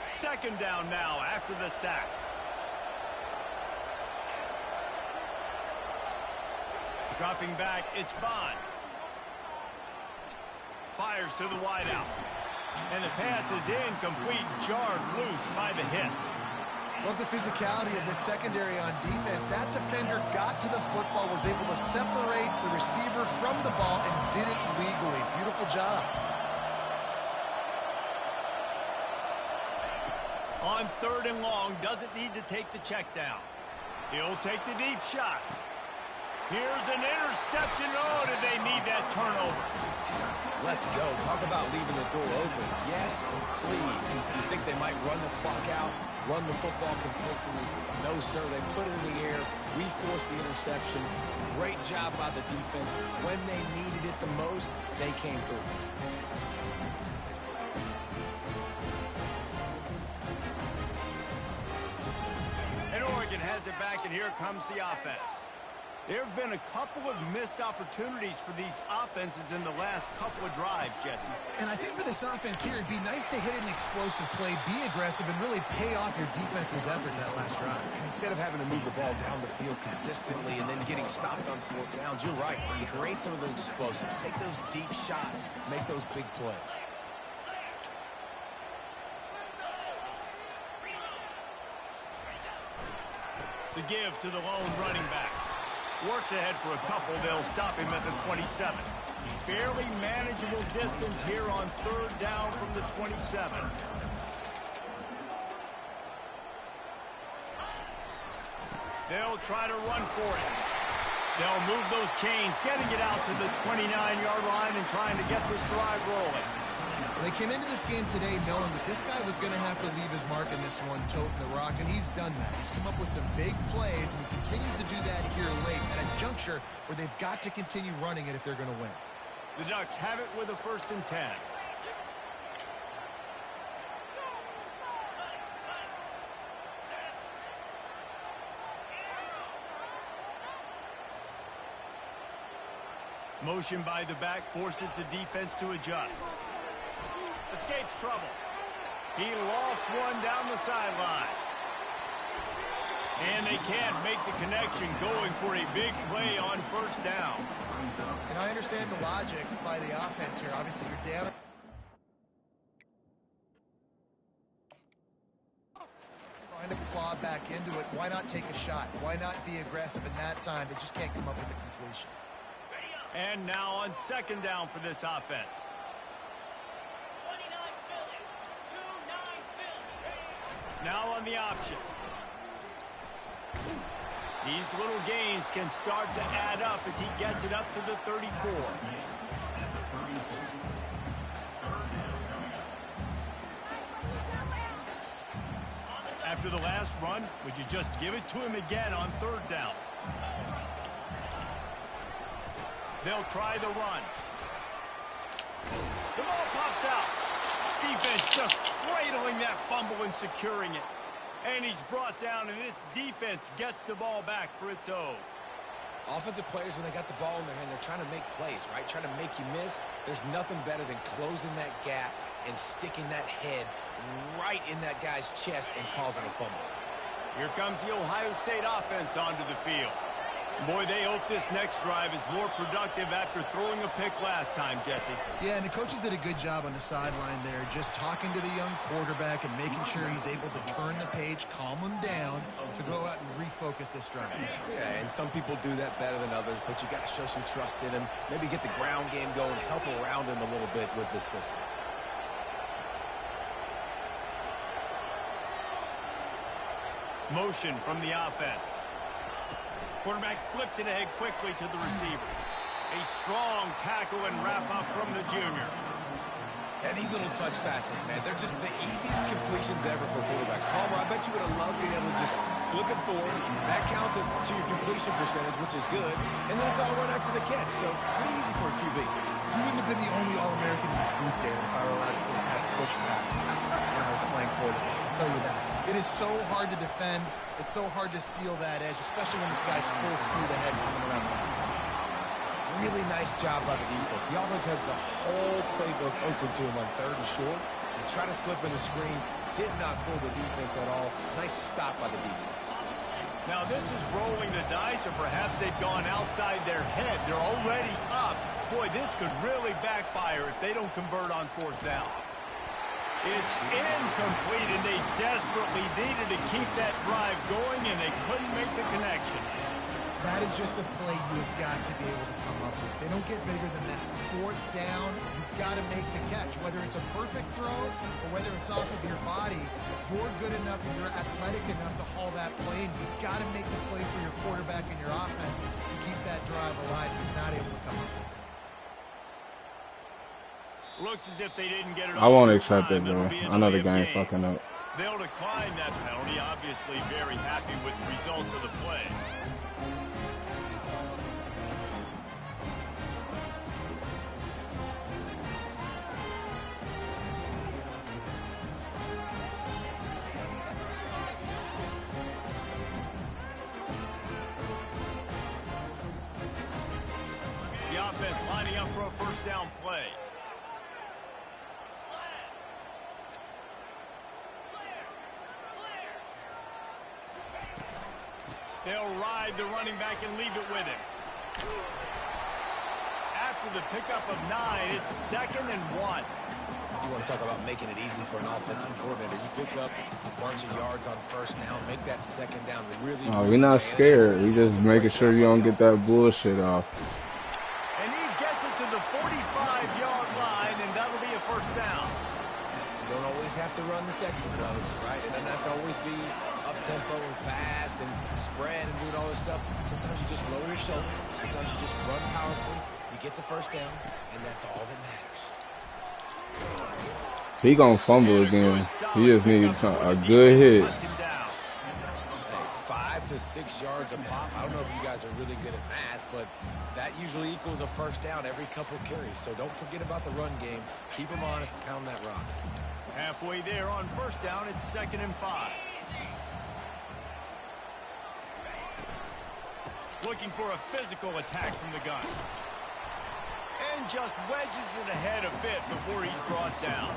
Second down now after the sack. Dropping back, it's Bond. Fires to the wideout. And the pass is incomplete, jarred loose by the hit. Love the physicality of this secondary on defense. That defender got to the football, was able to separate the receiver from the ball, and did it legally. Beautiful job. On 3rd and long, doesn't need to take the check down. He'll take the deep shot. Here's an interception. Oh, did they need that turnover? Let's go. Talk about leaving the door open. Yes, please. You think they might run the clock out, run the football consistently? No, sir. They put it in the air. We forced the interception. Great job by the defense. When they needed it the most, they came through. And Oregon has it back, and here comes the offense. There have been a couple of missed opportunities for these offenses in the last couple of drives, Jesse. And I think for this offense here, it'd be nice to hit an explosive play, be aggressive, and really pay off your defense's effort that last drive. And instead of having to move the ball down the field consistently and then getting stopped on 4th downs, you're right. Create some of those explosives. Take those deep shots. Make those big plays. The give to the lone running back. Works ahead for a couple. They'll stop him at the 27. Fairly manageable distance here on 3rd down from the 27. They'll try to run for it. They'll move those chains, getting it out to the 29-yard line and trying to get this drive rolling. They came into this game today knowing that this guy was going to have to leave his mark in this one, toting the rock, and he's done that. He's come up with some big plays, and he continues to do that here late at a juncture where they've got to continue running it if they're going to win. The Ducks have it with a 1st and 10. Motion by the back forces the defense to adjust. Escapes trouble. He lofts one down the sideline. And they can't make the connection, going for a big play on first down. And I understand the logic by the offense here. Obviously, you're down. Trying to claw back into it. Why not take a shot? Why not be aggressive in that time? They just can't come up with a completion. And now on second down for this offense. Now on the option. These little gains can start to add up as he gets it up to the 34. After the last run, would you just give it to him again on third down? They'll try the run. The ball pops out. Defense just cradling that fumble and securing it. And he's brought down, and this defense gets the ball back for its own. Offensive players, when they got the ball in their hand, they're trying to make plays, right? Trying to make you miss. There's nothing better than closing that gap and sticking that head right in that guy's chest and causing a fumble. Here comes the Ohio State offense onto the field. Boy, they hope this next drive is more productive after throwing a pick last time, Jesse. Yeah, and the coaches did a good job on the sideline there, just talking to the young quarterback and making sure he's able to turn the page, calm him down to go out and refocus this drive. Yeah, and some people do that better than others, but you got to show some trust in him, maybe get the ground game going, help around him a little bit with this system. Motion from the offense. Quarterback flips it ahead quickly to the receiver. A strong tackle and wrap up from the junior. And these little touch passes, man, they're just the easiest completions ever for quarterbacks. Palmer, I bet you would have loved being able to just flip it forward. That counts as to your completion percentage, which is good. And then it's all run after the catch, so pretty easy for a QB. You wouldn't have been the only All-American in this booth, Darren, if I were allowed to have push passes when I was playing quarterback. I'll tell you that. It is so hard to defend. It's so hard to seal that edge, especially when this guy's full speed ahead coming around the outside. Really nice job by the defense. The offense has the whole playbook open to him on third and short. They try to slip in the screen. Did not fool the defense at all. Nice stop by the defense. Now this is rolling the dice, or perhaps they've gone outside their head. They're already up. Boy, this could really backfire if they don't convert on fourth down. It's incomplete, and they desperately needed to keep that drive going, and they couldn't make the connection. That is just a play you've got to be able to come up with. They don't get bigger than that. Fourth down, you've got to make the catch. Whether it's a perfect throw or whether it's off of your body, you're good enough and you're athletic enough to haul that play, and you've got to make the play for your quarterback and your offense to keep that drive alive. He's not able to come up with it. Looks as if they didn't get it. I won't accept it, bro. I know the game fucking up. They'll decline that penalty. Obviously very happy with the results of the play. The offense lining up for a first down play. They'll ride the running back and leave it with him. After the pickup of 9, it's 2nd and 1. You want to talk about making it easy for an offensive coordinator. You pick up a bunch of yards on first down, make that second down really. Oh, we're not scared. We just making sure you don't get that bullshit off. And he gets it to the 45-yard line, and that'll be a first down. You don't always have to run the sexy plays, right? It doesn't have to always be up-tempo and fast and spread and doing all this stuff. Sometimes you just lower your shoulder. Sometimes you just run powerfully. You get the first down, and that's all that matters. He gonna fumble again. He just needs a good hit. Hey, 5 to 6 yards a pop. I don't know if you guys are really good at math, but that usually equals a first down every couple carries. So don't forget about the run game. Keep them honest, pound that rock. Halfway there on first down, it's 2nd and 5. Looking for a physical attack from the gun. And just wedges it ahead a bit before he's brought down.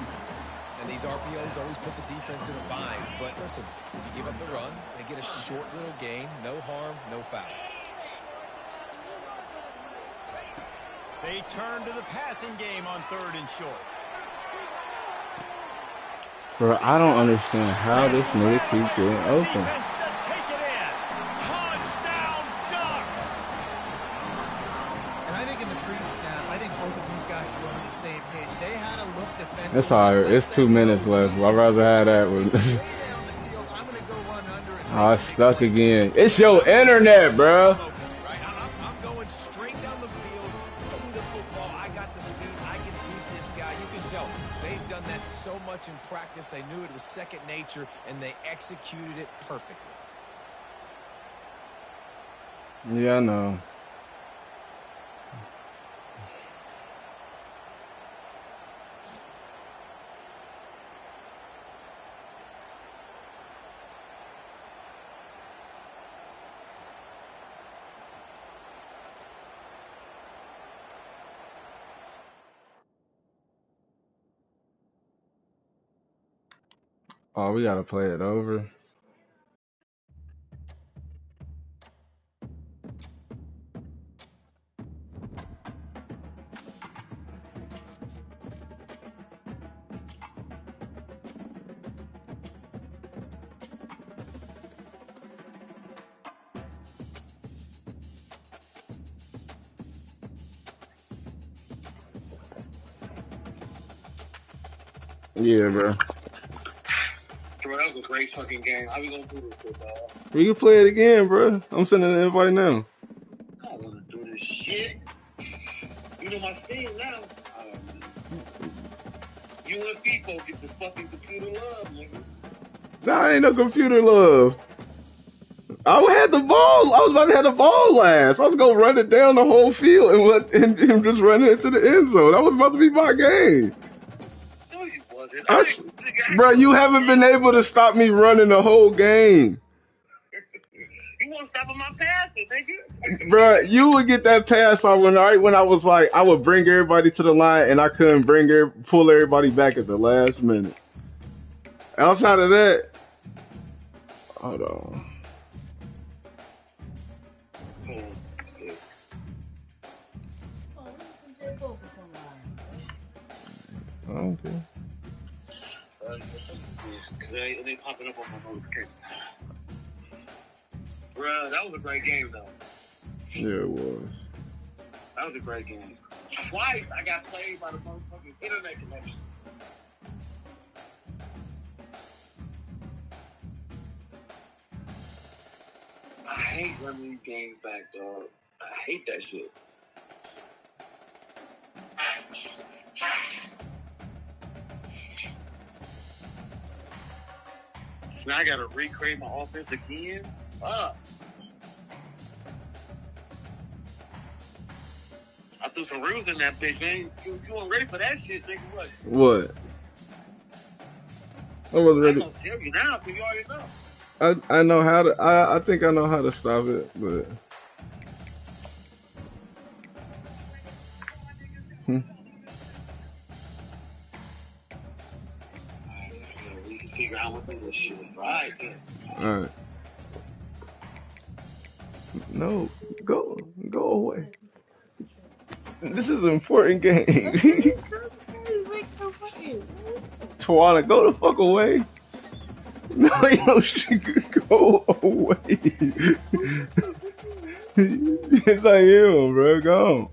And these RPOs always put the defense in a bind. But listen, you give up the run, they get a short little gain. No harm, no foul. They turn to the passing game on 3rd and short. Bro, I don't understand how this nigga keep getting open. Defense to take it in. Touchdown Ducks! And I think in the pre-snap, I think both of these guys were on the same page. They had a look defensively. It's alright. It's 2 minutes left. I'd rather have that one. Oh, I stuck again. It's your internet, bro. I'm going straight down the field. Throw me the football. I got the speed. I can beat this guy. You can tell they've done that so much in practice. They knew it was second nature, and they executed it perfectly. Yeah, I know. Oh, we gotta play it over. Yeah, bro. Bro, that was a great fucking game. How we gonna do this shit, dog? We can play it again, bro. I'm sending an invite now. I don't wanna do this shit. You know my thing now. You and people get the fucking computer love, nigga. Nah, ain't no computer love. I had the ball. I was about to have the ball last. I was gonna run it down the whole field and just run it into the end zone. That was about to be my game. No, you wasn't. Bro, you haven't been able to stop me running the whole game. You want to stop at my passing, nigga? Bro, you would get that pass off when I was like, I would bring everybody to the line and I couldn't pull everybody back at the last minute. Outside of that, hold on. I don't care. Because they popping up on my notification. Bruh, that was a great game, though. Yeah, it was. That was a great game. Twice I got played by the motherfucking internet connection. I hate running these games back, dog. I hate that shit. Now I gotta recreate my offense again. Fuck. I threw some rules in that bitch, man. You weren't ready for that shit, nigga. What? I wasn't ready. I'm gonna tell you now, because you already know. I know how to. I think I know how to stop it, but. We can figure out what this shit is. Right then. All right. No, go away. This is an important game. Tawana, go the fuck away. No, go away. Yes, I am, bro. Go.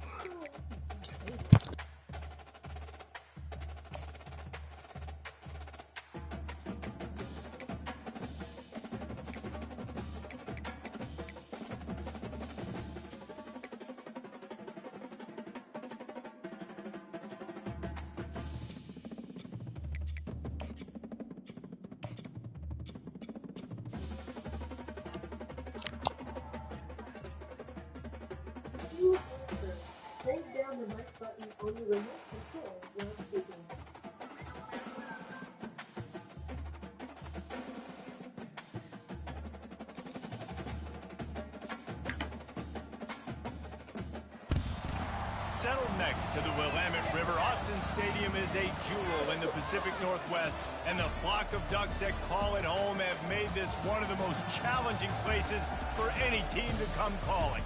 Settled next to the Willamette River, Autzen Stadium is a jewel in the Pacific Northwest, and the flock of ducks that call it home have made this one of the most challenging places for any team to come calling.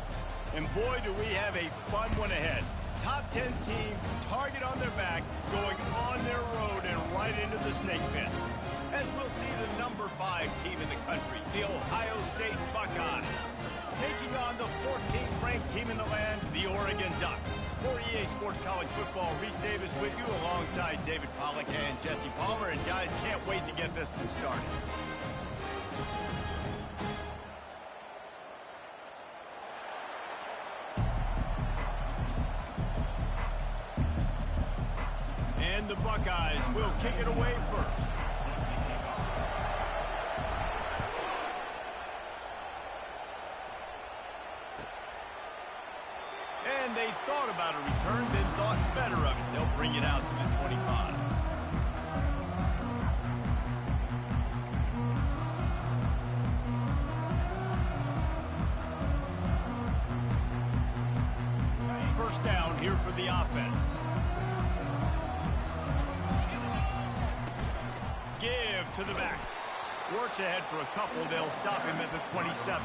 And boy, do we have a fun one ahead. Top 10 team, target on their back, going on their road and right into the snake pit. As we'll see the number 5 team in the country, the Ohio State Buckeyes, taking on the 14th ranked team in the land, the Oregon Ducks. For EA Sports College Football, Reese Davis with you alongside David Pollack and Jesse Palmer. And guys, can't wait to get this one started. And the Buckeyes will kick it away first. And they thought about a return, then thought better of it. They'll bring it out to the 25. First down here for the offense. Give to the back. Works ahead for a couple. They'll stop him at the 27.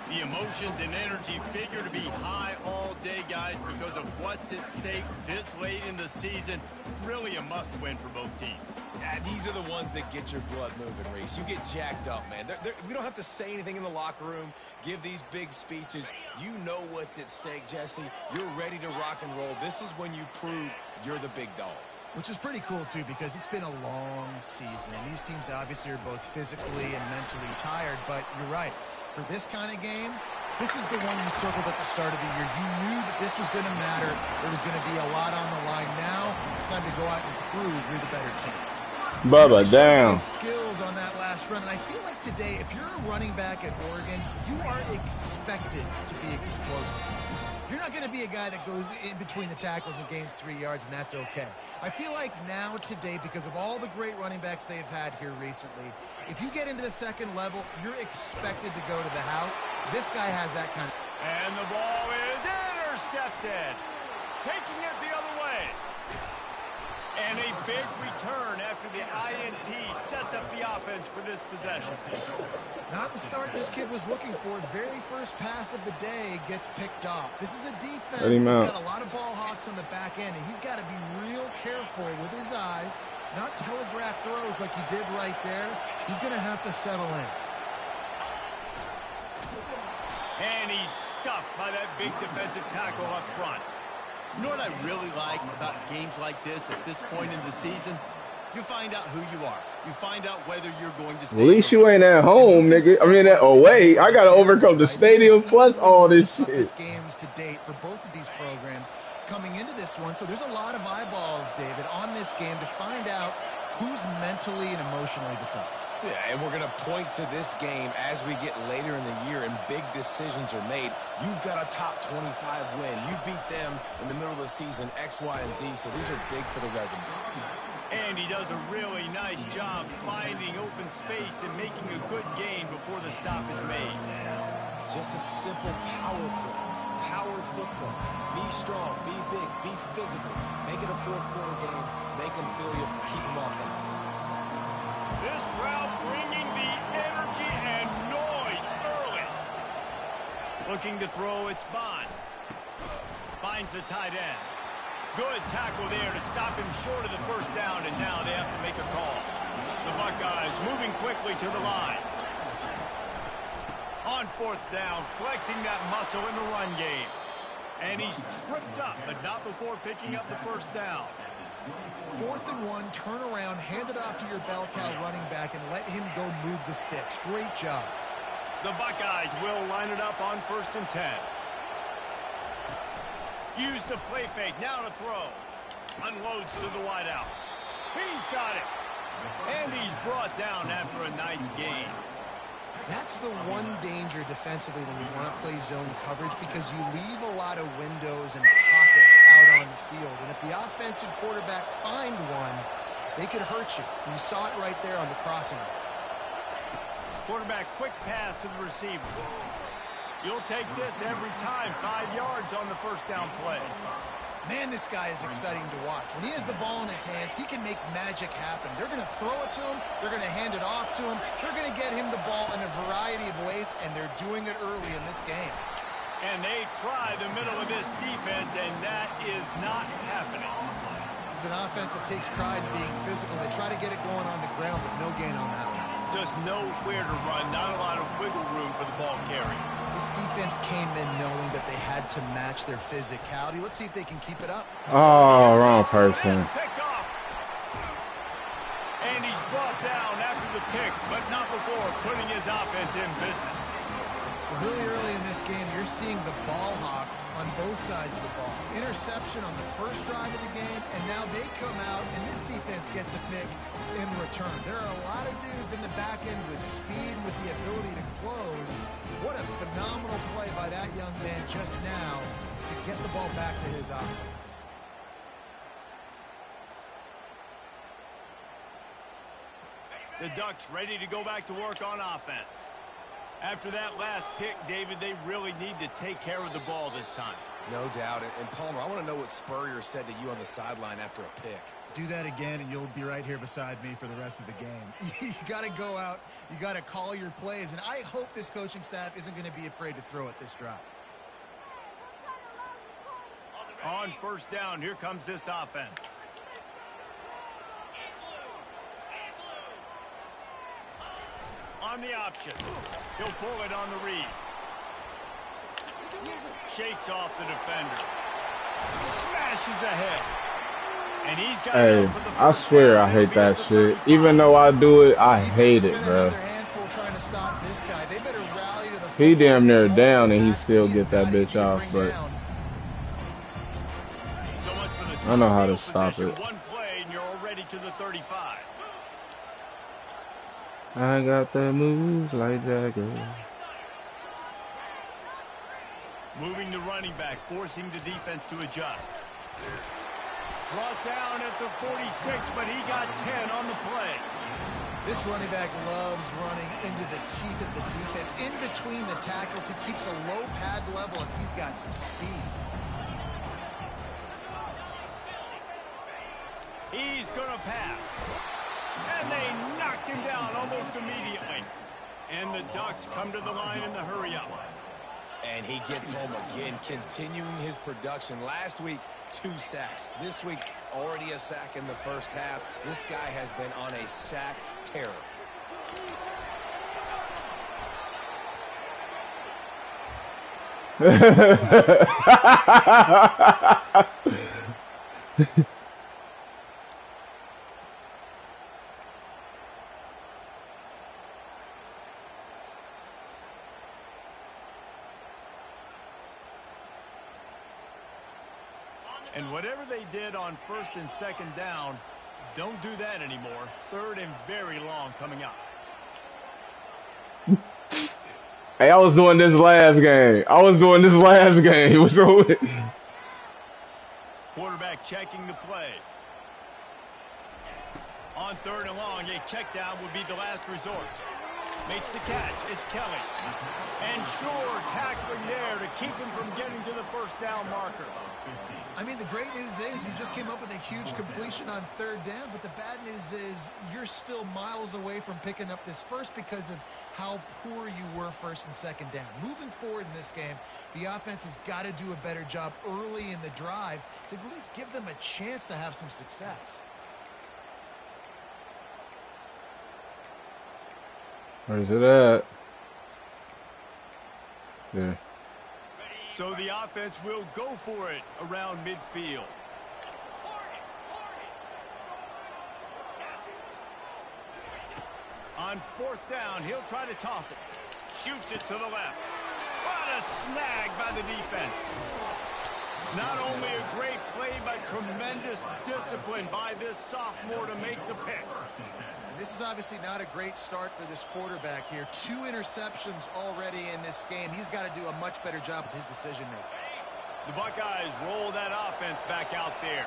The emotions and energy figure to be high all day, guys, because of what's at stake this late in the season. Really a must-win for both teams. Yeah, these are the ones that get your blood moving, Reese. You get jacked up, man. We don't have to say anything in the locker room, give these big speeches. You know what's at stake, Jesse. You're ready to rock and roll. This is when you prove you're the big dog. Which is pretty cool, too, because it's been a long season. And these teams obviously are both physically and mentally tired, but you're right. For this kind of game, this is the one you circled at the start of the year. You knew that this was going to matter. There was going to be a lot on the line. Now it's time to go out and prove you're the better team. Bubba, damn. Skills on that last run, and I feel like today, if you're a running back at Oregon, you are expected to be explosive. You're not going to be a guy that goes in between the tackles and gains 3 yards, and that's okay. I feel like now today, because of all the great running backs they've had here recently, if you get into the second level, you're expected to go to the house. This guy has that kind of... And the ball is intercepted. Taking it the other way. And a big return after the INT sets up the offense for this possession. Not the start this kid was looking for. Very first pass of the day gets picked off. This is a defense that's got a lot of ball hawks on the back end, and he's got to be real careful with his eyes, not telegraph throws like he did right there. He's going to have to settle in. And he's stuffed by that big defensive tackle up front. You know what I really like about games like this at this point in the season? You find out who you are. You find out whether you're going to stay. At least you ain't at home, nigga. I mean, away. I gotta overcome the stadium plus all this shit. Toughest games to date for both of these programs coming into this one. So there's a lot of eyeballs, David, on this game to find out who's mentally and emotionally the toughest. Yeah, and we're going to point to this game as we get later in the year and big decisions are made. You've got a top 25 win. You beat them in the middle of the season, X, Y, and Z, so these are big for the resume. And he does a really nice job finding open space and making a good gain before the stop is made. Just a simple power play. Power football. Be strong, be big, be physical. Make it a fourth quarter game. Make them feel you, keep them off balance. This crowd bringing the energy and noise early. Looking to throw, it's Bond. Finds the tight end. Good tackle there to stop him short of the first down, and now they have to make a call. The Buckeyes moving quickly to the line. On fourth down, flexing that muscle in the run game. And he's tripped up, but not before picking up the first down. 4th and 1, turn around, hand it off to your bell cow running back, and let him go move the sticks. Great job. The Buckeyes will line it up on 1st and 10. Use the play fake, now to throw. Unloads to the wideout. He's got it. And he's brought down after a nice gain. That's the one danger defensively when you want to play zone coverage, because you leave a lot of windows and pockets out on the field. And if the offensive quarterback find one, they could hurt you. You saw it right there on the crossing. Quarterback quick pass to the receiver. You'll take this every time. 5 yards on the first down play. Man, this guy is exciting to watch. When he has the ball in his hands, he can make magic happen. They're going to throw it to him. They're going to hand it off to him. They're going to get him the ball in a variety of ways, and they're doing it early in this game. And they try the middle of this defense, and that is not happening. It's an offense that takes pride in being physical. They try to get it going on the ground, but no gain on that one. Just nowhere to run, not a lot of wiggle room for the ball carry. This defense came in knowing that they had to match their physicality. Let's see if they can keep it up. Oh, wrong person. Picked off. And he's brought down after the pick, but not before putting his offense in business. Really early in this game, you're seeing the ball hawks on both sides of the ball. Interception on the first drive of the game, and now they come out, and this defense gets a pick in return. There are a lot of dudes in the back end with speed, with the ability to close. What a phenomenal play by that young man just now to get the ball back to his offense. The Ducks ready to go back to work on offense. After that last pick, David, they really need to take care of the ball this time. No doubt. And Palmer, I want to know what Spurrier said to you on the sideline after a pick. Do that again, and you'll be right here beside me for the rest of the game. You got to go out. You got to call your plays, and I hope this coaching staff isn't going to be afraid to throw it this drive. On first down, here comes this offense. On the option. He'll pull it on the read. Shakes off the defender. Smashes ahead. And he's got Hey, I swear I hate that shit. Even though I do it, I hate it, bro. He damn near down and he still get that bitch off, but I know how to stop it. One play and you're already to the 35. I got the moves like Jagger. Moving the running back, forcing the defense to adjust. Brought down at the 46, but he got 10 on the play. This running back loves running into the teeth of the defense. In between the tackles, he keeps a low pad level, and he's got some speed. He's going to pass. And they knocked him down almost immediately. And the Ducks come to the line in the hurry-up. And he gets home again, continuing his production. Last week, 2 sacks. This week, already a sack in the first half. This guy has been on a sack terror. And whatever they did on first and second down, don't do that anymore. Third and very long coming up. Hey, I was doing this last game. What's wrong with it? Quarterback checking the play. On third and long, a check down would be the last resort. Makes the catch. It's Kelly. And sure, tackling there to keep him from getting to the first down marker. I mean, the great news is he just came up with a huge completion on third down, but the bad news is you're still miles away from picking up this first because of how poor you were first and second down. Moving forward in this game, the offense has got to do a better job early in the drive to at least give them a chance to have some success. Where's it at? There. So the offense will go for it around midfield. On fourth down, he'll try to toss it. Shoots it to the left. What a snag by the defense. Not only a great play, but tremendous discipline by this sophomore to make the pick. This is obviously not a great start for this quarterback here. 2 interceptions already in this game. He's got to do a much better job with his decision-making. The Buckeyes roll that offense back out there.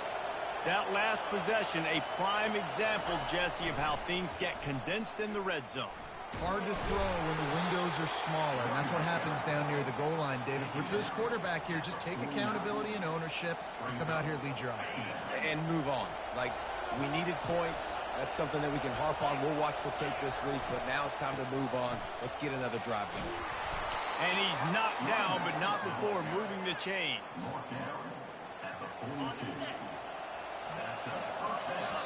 That last possession, a prime example, Jesse, of how things get condensed in the red zone. Hard to throw when the windows are smaller, and that's what happens down near the goal line, David. But for this quarterback here, just take accountability and ownership and come out here and lead your offense. And move on. Like, we needed points. That's something that we can harp on. We'll watch the tape this week, but now it's time to move on. Let's get another drive going. And he's knocked down, but not before moving the chains. Mark down at the 42. That's a first down.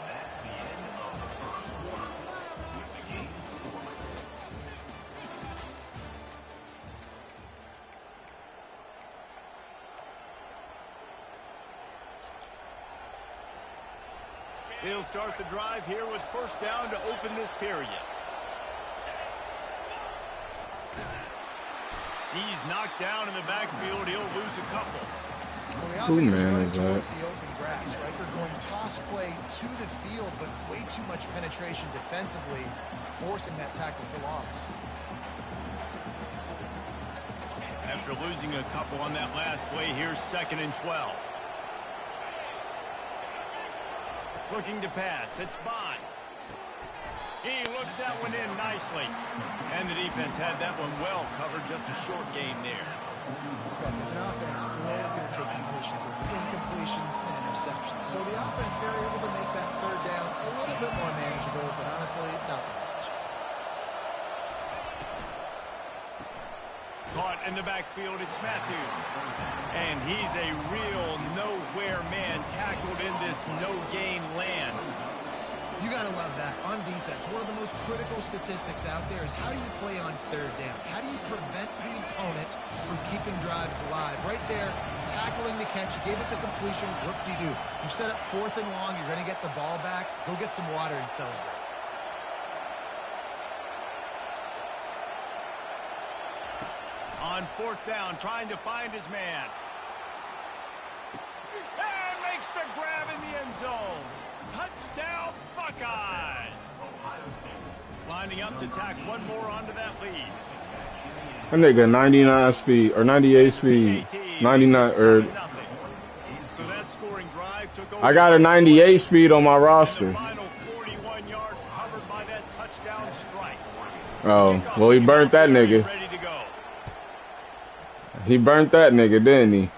That's the end of the first quarter with the game scoreless. He'll start the drive here with first down to open this period. He's knocked down in the backfield. He'll lose a couple. Well, Who the offense is man running is towards that? the open grass, right? They're going toss play to the field, but way too much penetration defensively, forcing that tackle for loss. After losing a couple on that last play, here's 2nd and 12. Looking to pass. It's Bond. He looks that one in nicely. And the defense had that one well covered. Just a short game there. Look, as an offense, we're always going to take completions over incompletions and interceptions. So the offense, they're able to make that third down a little bit more manageable, but honestly, not much. Caught in the backfield, it's Matthews. And he's a real nowhere man tackled in this no-gain land. You got to love that. On defense, one of the most critical statistics out there is how do you play on third down? How do you prevent the opponent from keeping drives alive? Right there, tackling the catch. You gave it the completion. Whoop-de-doo. You set up 4th and long. You're going to get the ball back. Go get some water and celebrate. On 4th down, trying to find his man. And makes the grab in the end zone. Touchdown, Buckeyes! Lining up to tack one more onto that lead. That nigga 99 speed or 98 speed, 99 or. So that scoring drive took over. I got a 98 speed on my And roster. the final 41 yards covered by that touchdown strike. Oh, well, he burnt that nigga. Ready to go. He burnt that nigga, didn't he?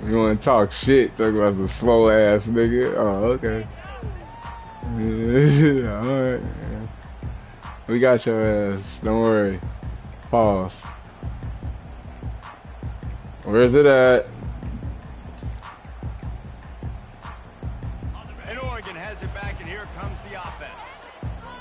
You want to talk shit? Talk about some slow ass nigga. Oh, okay. All right. We got your ass. Don't worry. Pause. Where is it at? And Oregon has it back, and here comes the offense.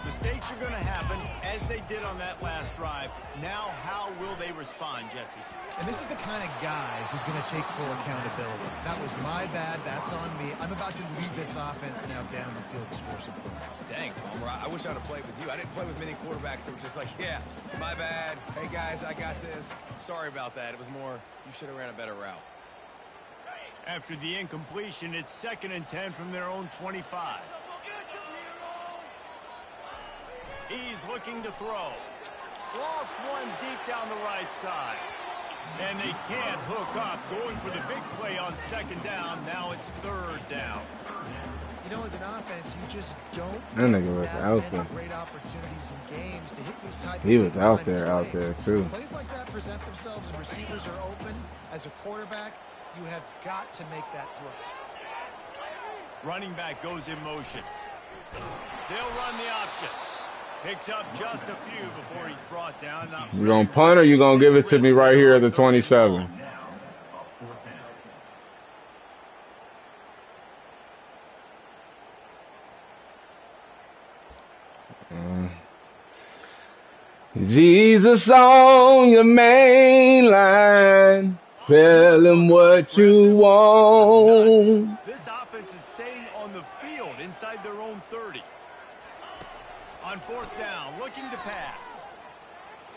Mistakes are going to happen, as they did on that last drive. Now, how will they respond, Jesse? And this is the kind of guy who's going to take full accountability. That was my bad. That's on me. I'm about to lead this offense now down the field to score some points. Dang, Palmer, I wish I'd have played with you. I didn't play with many quarterbacks that were just like, yeah, my bad. Hey, guys, I got this. Sorry about that. It was more, you should have ran a better route. After the incompletion, it's 2nd and 10 from their own 25. He's looking to throw. Lost one deep down the right side. And they can't hook up. Going for the big play on 2nd down. Now it's 3rd down. You know, as an offense, you just don't That nigga was have out many there. great opportunities in games to hit these type He of was big-time out there plays. too. When plays like that present themselves and receivers are open, as a quarterback, you have got to make that throw. Running back goes in motion. They'll run the option. Picks up just a few before he's brought down. Not You gonna punt or you gonna give it to me right here at the 27? Jesus on your main line. Tell him what you want. This offense is staying on the field inside their own 30. On 4th down, looking to pass.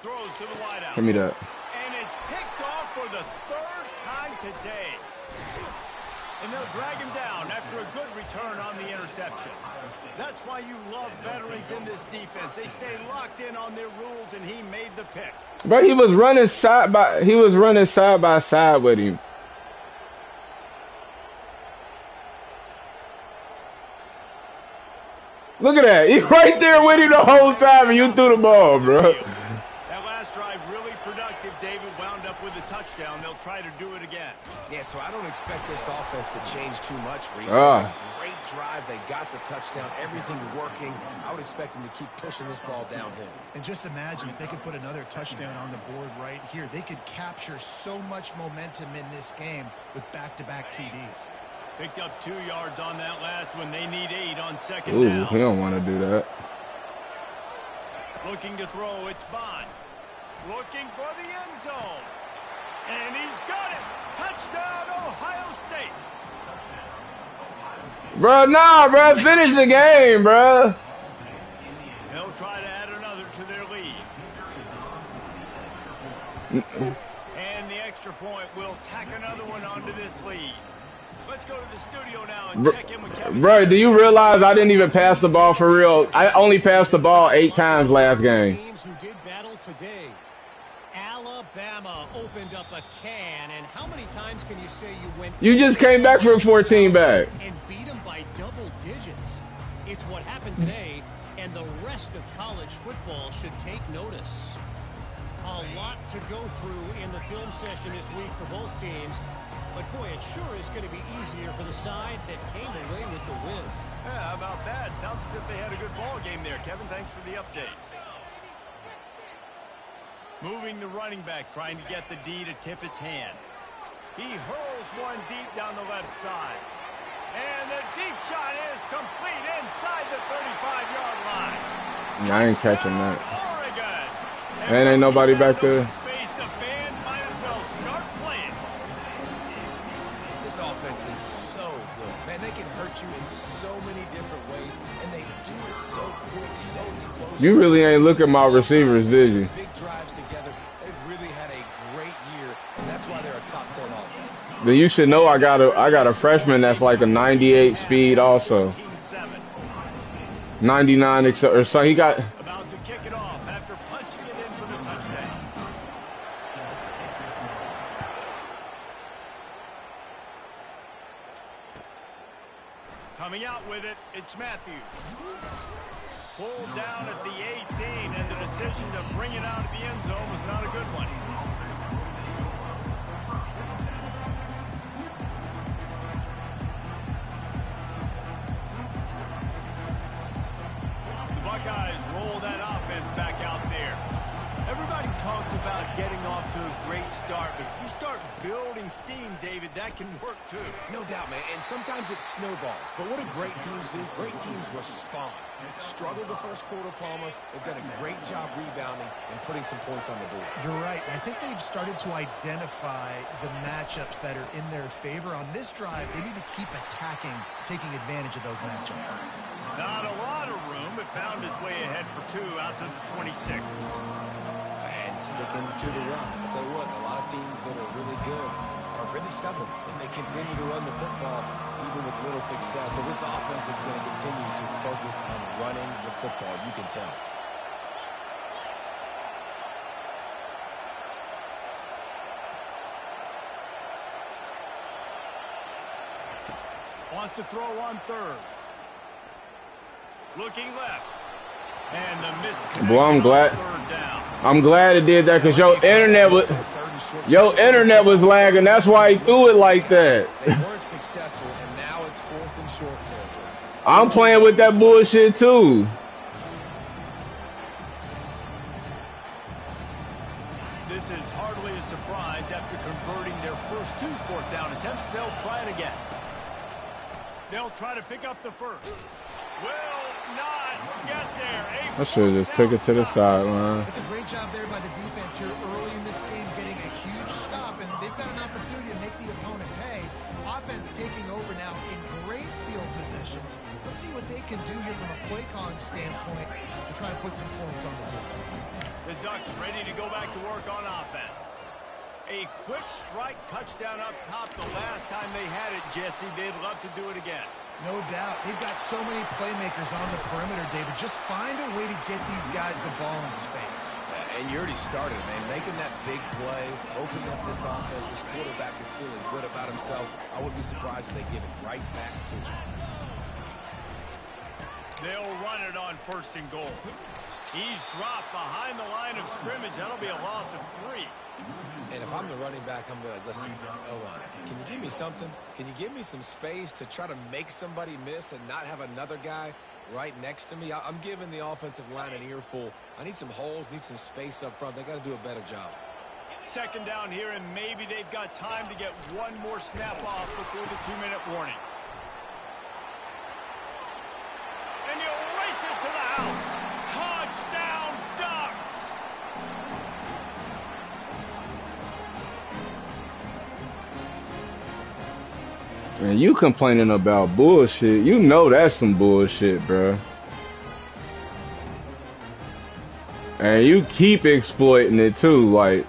Throws to the wideout. Give me that. And it's picked off for the 3rd time today. And they'll drag him down after a good return on the interception. That's why you love veterans in this defense. They stay locked in on their rules, and he made the pick. But he was running side by side with him. Look at that. He's right there with him the whole time, and you threw the ball, bro. That last drive really productive. David wound up with a touchdown. They'll try to do it again. Yeah, so I don't expect this offense to change too much, Reese. Great drive. They got the touchdown. Everything working. I would expect them to keep pushing this ball downhill. And just imagine if they could put another touchdown on the board right here. They could capture so much momentum in this game with back-to-back TDs. Picked up 2 yards on that last one. They need 8 on second Ooh, down. he don't want to do that. Looking to throw, it's Bond. Looking for the end zone. And he's got it. Touchdown, Ohio State. Bro, nah, bro. Finish the game, bro. They'll try to add another to their lead. And the extra point will tack another one onto this lead. Let's go to the studio now and check in with Kevin. Bro, do you realize I didn't even pass the ball for real? I only passed the ball 8 times last game. Teams who did battle today. Alabama opened up a can, and how many times can you say you went? You just came back from 14 back. And beat them by double digits. It's what happened today, and the rest of college football should take notice. A lot to go through in the film session this week for both teams. But, boy, it sure is going to be easier for the side that came away with the win. Yeah, how about that? Sounds as if they had a good ball game there. Kevin, thanks for the update. Moving the running back, trying to get the D to tip its hand. He hurls one deep down the left side. And the deep shot is complete inside the 35-yard line. Yeah, I ain't catching that. Oregon. And ain't nobody back there. Space, the band might as well start playing. This offense is so good. Man, they can hurt you in so many different ways, and they do it so quick, so explosive. You really ain't look at my receivers, did you? Big drives together. They've really had a great year, and that's why they're a top 10 offense. Then you should know I got a freshman that's like a 98 speed also. 99 or so. He got. About to kick it off after punching it in for the touchdown. Coming out with it, it's Matthews. Pulled down at the 18, and the decision to bring it out of the end zone was not a good one. The Buckeyes roll that offense back out there. Everybody talks about getting off to a great start, but if you start building steam, David, that can work too. No doubt, man. And sometimes it snowballs. But what do great teams do? Great teams respond. Struggled the first quarter, Palmer. They've done a great job rebounding and putting some points on the board. You're right. I think they've started to identify the matchups that are in their favor. On this drive, they need to keep attacking, taking advantage of those matchups. Not a lot of room, but found his way ahead for 2 out to the 26. And sticking to the run. I'll tell you what, a lot of teams that are really good are really stubborn, and they continue to run the football even with little success. So this offense is going to continue to focus on running the football. You can tell. Wants to throw on third. Looking left. And the misconnection. Boy, I'm glad. on third down. I'm glad it did that because your internet was lagging. That's why he threw it like that. They weren't successful, and now it's 4th and short territory. I'm playing with that bullshit too. This is hardly a surprise after converting their first 2 fourth down attempts. They'll try it again. They'll try to pick up the first. Will not get there. I should have just took it to the sideline. It's a great job there by the defense here early in this game, getting a huge stop, and they've got an opportunity to make the opponent pay. Offense taking over now in great field position. Let's see what they can do here from a play calling standpoint to try to put some points on the board. The Ducks ready to go back to work on offense. A quick strike touchdown up top the last time they had it, Jesse. They'd love to do it again. No doubt. They've got so many playmakers on the perimeter, David. Just find a way to get these guys the ball in space. And you already started, man. Making that big play, opening up this offense. This quarterback is feeling good about himself. I wouldn't be surprised if they give it right back to him. They'll run it on 1st and goal. He's dropped behind the line of scrimmage. That'll be a loss of 3. And if I'm the running back, I'm going to be like, listen, O-line, can you give me something? Can you give me some space to try to make somebody miss and not have another guy right next to me? I'm giving the offensive line an earful. I need some holes, need some space up front. They got to do a better job. 2nd down here, and maybe they've got time to get one more snap off before the 2-minute warning. And he'll race it to the house. Touchdown, Ducks! Man, you complaining about bullshit. You know that's some bullshit, bro. And you keep exploiting it too, like,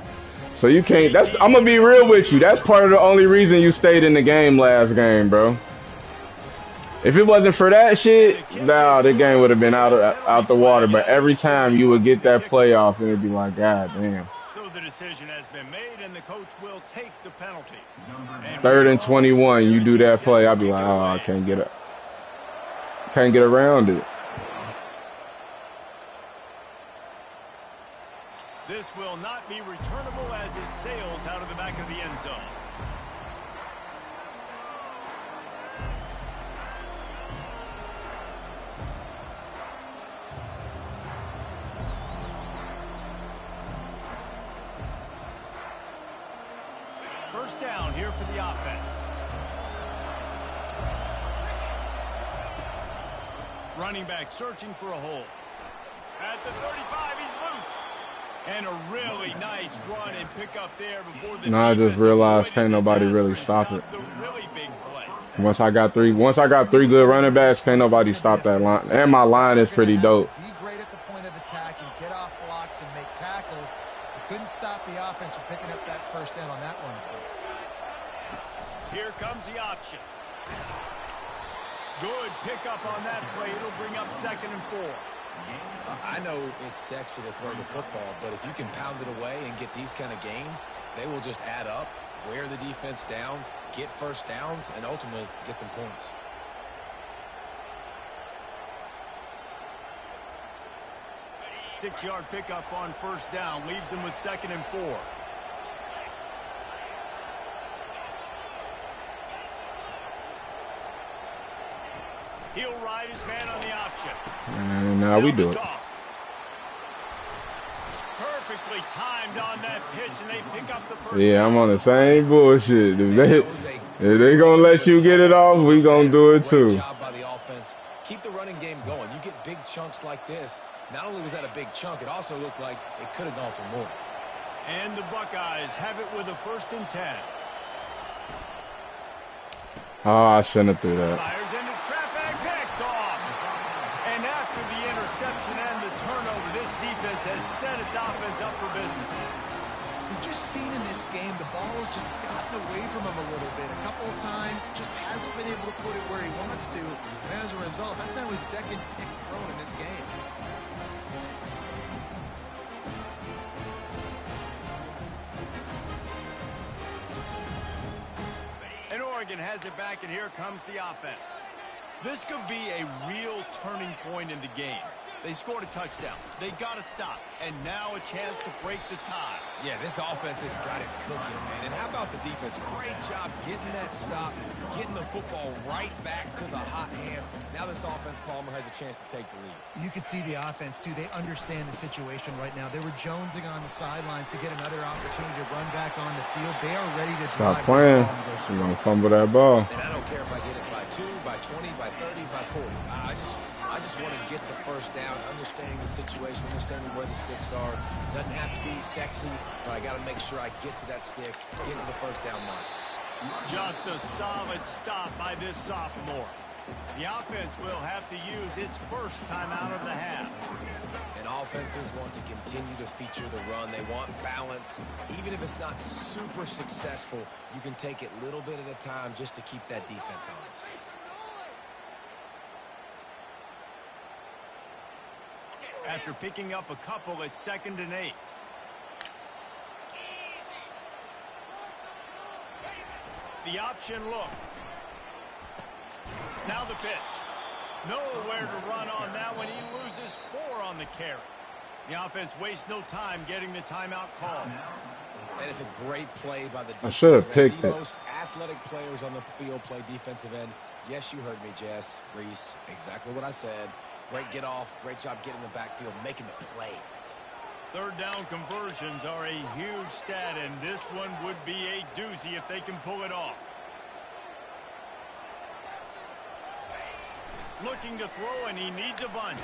so you can't, I'm gonna be real with you. That's part of the only reason you stayed in the game last game, bro. If it wasn't for that shit, nah, the game would have been out the water. But every time you would get that playoff, and it'd be like, God damn. So the decision has been made, and the coach will take the penalty. 3rd and 21, you do that play, I'd be like, oh, I can't get it. Can't get around it. This will not be returnable as it sails out of the back of the end zone. First down here for the offense. Running back searching for a hole. At the 35, he's loose. And a really nice run and pick up there before the I just realized can't nobody really stop it. Once I got three good running backs, can't nobody stop that line. And my line is pretty dope. Be great at the point of attack and get off blocks and make tackles. You couldn't stop the offense from picking up that 1st down on that one. Here comes the option. Good pickup on that play. It'll bring up 2nd and 4. I know it's sexy to throw the football, but if you can pound it away and get these kind of gains, they will just add up, wear the defense down, get 1st downs, and ultimately get some points. Six-yard pickup on 1st down leaves them with 2nd and 4. He'll ride his man on the option. And now we do it. Perfectly timed on that pitch, and they pick up the 1st. Yeah, I'm on the same bullshit. If they gonna let you get it off, we gonna do it too. Great job by the offense. Keep the running game going. You get big chunks like this. Not only was that a big chunk, it also looked like it could have gone for more. And the Buckeyes have it with a 1st and 10. Oh, I shouldn't have threw that. Fires into traffic, picked off. And after the interception and the turnover, this defense has set its offense up for business. We've just seen in this game the ball has just gotten away from him a little bit. A couple of times, just hasn't been able to put it where he wants to. And as a result, that's now his 2nd pick thrown in this game. And Oregon has it back, and here comes the offense. This could be a real turning point in the game. They scored a touchdown. They got to stop. And now a chance to break the tie. Yeah, this offense has got it cooking, man. And how about the defense? Great job getting that stop, getting the football right back to the hot hand. Now this offense, Palmer, has a chance to take the lead. You can see the offense, too. They understand the situation right now. They were jonesing on the sidelines to get another opportunity to run back on the field. They are ready to drive. Stop playing. You're going to fumble that ball. And I don't care if I get it by 2, by 20, by 30, by 40. I just want to get the 1st down, understanding the situation, understanding where the sticks are. Doesn't have to be sexy, but I got to make sure I get to that stick, get to the 1st down mark. Just a solid stop by this sophomore. The offense will have to use its first timeout of the half. And offenses want to continue to feature the run. They want balance. Even if it's not super successful, you can take it little bit at a time just to keep that defense honest. After picking up a couple, it's 2nd and 8. The option look. Now the pitch. Nowhere to run on that one. He loses 4 on the carry. The offense wastes no time getting the timeout call. And it's a great play by the defensive I should have end. picked The it. most athletic players on the field play defensive end. Yes, you heard me, Jess, Reese. Exactly what I said. Great get off. Great job getting the backfield, making the play. 3rd down conversions are a huge stat, and this one would be a doozy if they can pull it off. Looking to throw, and he needs a bunch.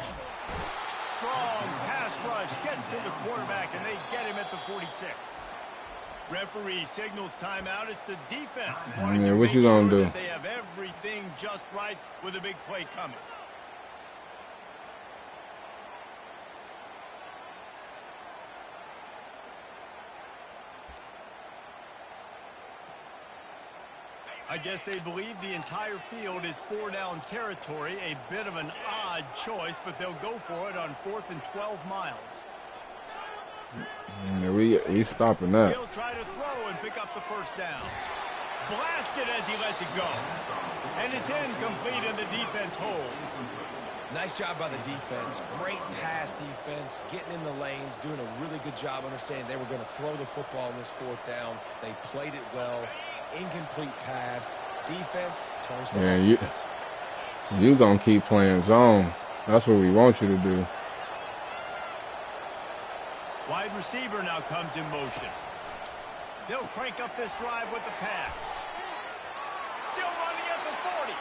Strong pass rush gets to the quarterback, and they get him at the 46. Referee signals timeout. It's the defense wanting to what make you gonna sure do? that they have everything just right with a big play coming. I guess they believe the entire field is 4-down territory. A bit of an odd choice, but they'll go for it on 4th and 12 miles. Yeah, we stopping that. He'll try to throw and pick up the 1st down. Blasted as he lets it go. And it's incomplete, and the defense holds. Nice job by the defense. Great pass defense, getting in the lanes, doing a really good job understanding they were going to throw the football in this 4th down. They played it well. Incomplete pass. Defense turns to offense. You gonna keep playing zone. That's what we want you to do. Wide receiver now comes in motion. They'll crank up this drive with the pass. Still running at the 40.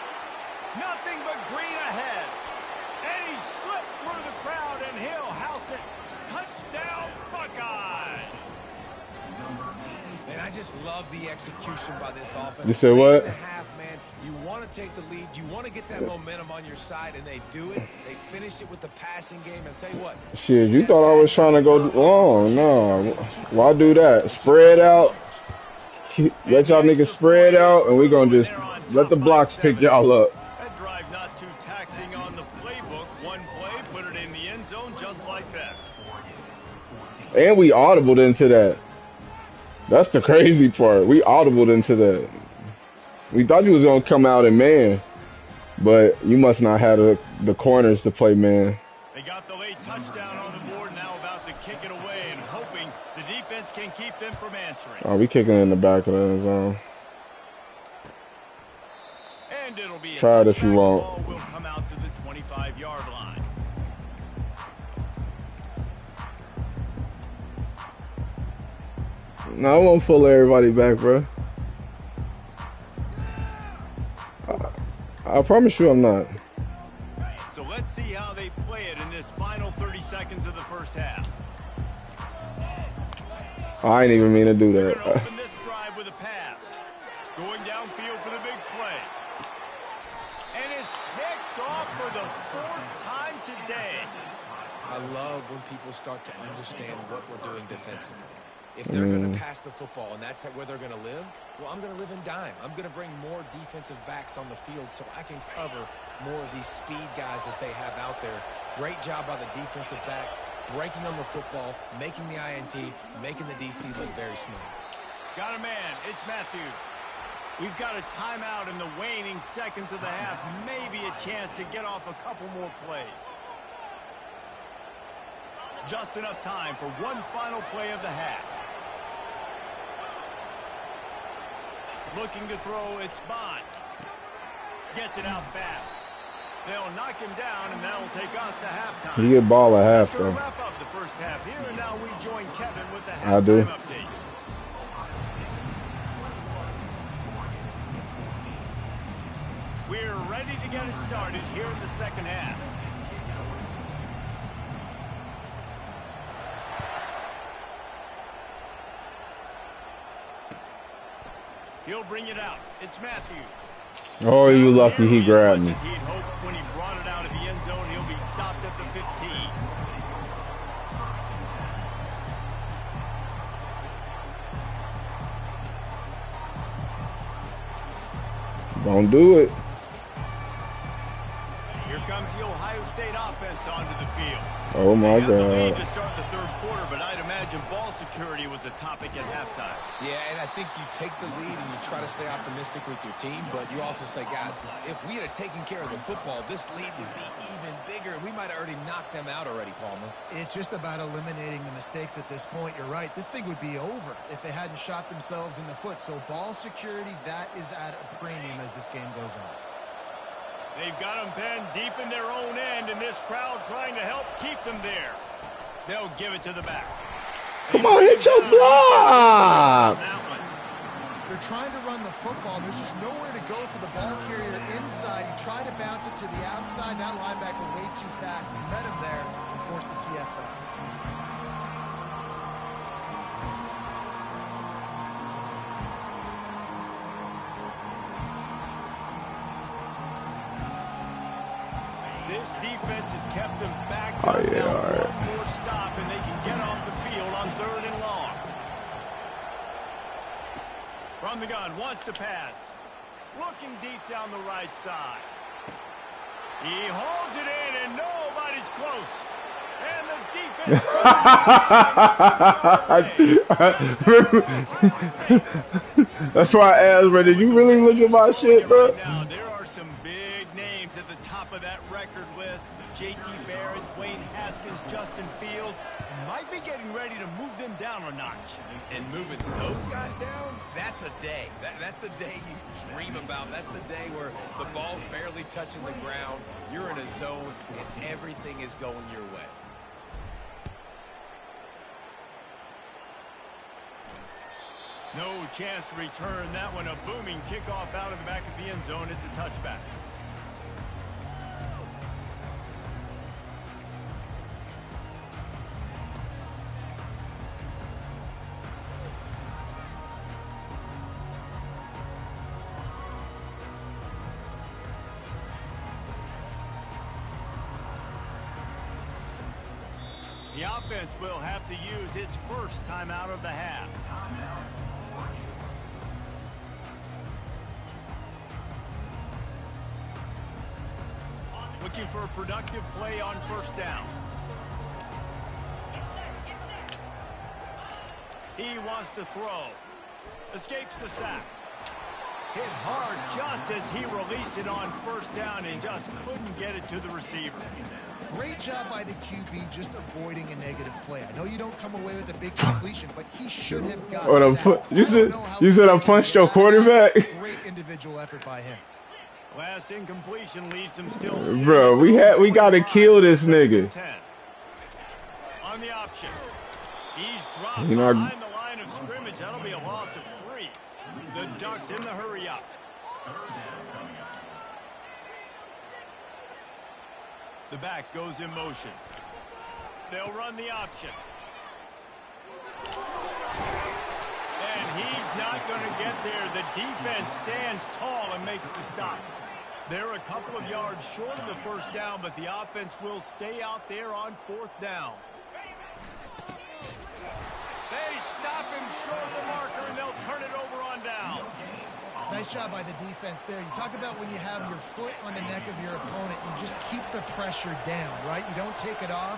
Nothing but green ahead. And he slipped through the crowd, and he'll house it. Touchdown, Buckeyes. And I just love the execution by this offense. You said what? 8.5, man. You want to take the lead. You want to get that momentum on your side, and they do it. They finish it with the passing game. And I'll tell you what. Shit, you thought I was trying to go long. No. Why do that? Spread out. Let y'all niggas spread out, and we're going to just let the blocks pick y'all up. That drive not too taxing on the playbook. One play, put it in the end zone just like that. And we audibled into that. That's the crazy part. We audibled into that. We thought you was going to come out and man, but you must not have the corners to play man. They got the late touchdown on the board, now about to kick it away and hoping the defense can keep them from answering. Oh, we kicking in the back of the end zone. And it'll be a Try it if you touchback. want. Ball will come out to the 25-yard line. No, I won't pull everybody back, bro. I promise you I'm not. So let's see how they play it in this final 30 seconds of the first half. I ain't even mean to do They're that. going to open this drive with a pass. Going downfield for the big play. And it's picked off for the 4th time today. I love when people start to understand what we're doing defensively. If they're going to pass the football and that's where they're going to live, well, I'm going to live in dime. I'm going to bring more defensive backs on the field so I can cover more of these speed guys that they have out there. Great job by the defensive back, breaking on the football, making the INT, making the DC look very smooth. Got a man. It's Matthews. We've got a timeout in the waning seconds of the half. Maybe a chance to get off a couple more plays. Just enough time for one final play of the half. Looking to throw, it's Bond. Gets it out fast. They'll knock him down, and that'll take us to halftime. You get ball at half, Let's go though. wrap up the first half here, and now we join Kevin with the I do. halftime update. We're ready to get it started here in the second half. He'll bring it out. It's Matthews. Oh, you Not lucky he nearly as grabbed much me. as he'd hoped when he brought it out of the end zone. He'll be stopped at the 15. Don't do it. Here comes the Ohio State offense onto the field. Oh my They had the lead God. to start the third quarter, but I'd imagine ball security was a topic at halftime. Yeah, and I think you take the lead and you try to stay optimistic with your team, but you also say, guys, if we had taken care of the football, this lead would be even bigger, and we might have already knocked them out already, Palmer. It's just about eliminating the mistakes at this point. You're right. This thing would be over if they hadn't shot themselves in the foot. So ball security, that is at a premium as this game goes on. They've got them pinned deep in their own end, and this crowd trying to help keep them there. They'll give it to the back. Come on, hit your block. They're trying to run the football. There's just nowhere to go for the ball carrier inside. He tried to bounce it to the outside. That linebacker way too fast. He met him there and forced the TFL. This defense has kept them back Oh, up. yeah, Now all right. one more stop, and they can get off the field on 3rd and long. From the gun, wants to pass. Looking deep down the right side. He holds it in, and nobody's close. And the defense. That's why I asked, bro. Did you really look at my shit, bro? Right now, there are some big names at the top of that record list. J.T. Barrett, Dwayne Haskins, Justin Fields might be getting ready to move them down a notch. And moving those guys down, that's a day. That's the day you dream about. That's the day where the ball's barely touching the ground. You're in a zone, and everything is going your way. No chance to return that one. A booming kickoff out of the back of the end zone. It's a touchback. The offense will have to use its first timeout of the half. Looking for a productive play on 1st down. He wants to throw. Escapes the sack. Hit hard just as he released it on 1st down and just couldn't get it to the receiver. Great job by the QB just avoiding a negative play. I know you don't come away with a big completion, but he should have got You said I punched your quarterback? Great individual effort by him. Last incompletion leaves him still. Bro, we gotta kill this nigga. 10. On the option. He's dropped You know, behind the line of scrimmage. That'll be a loss of 3. The Ducks in the hurry up. The back goes in motion. They'll run the option. And he's not going to get there. The defense stands tall and makes the stop. They're a couple of yards short of the 1st down, but the offense will stay out there on 4th down. They stop him short of the marker, and they'll turn it over on down. Nice job by the defense there. You talk about when you have your foot on the neck of your opponent, you just keep the pressure down, right? You don't take it off.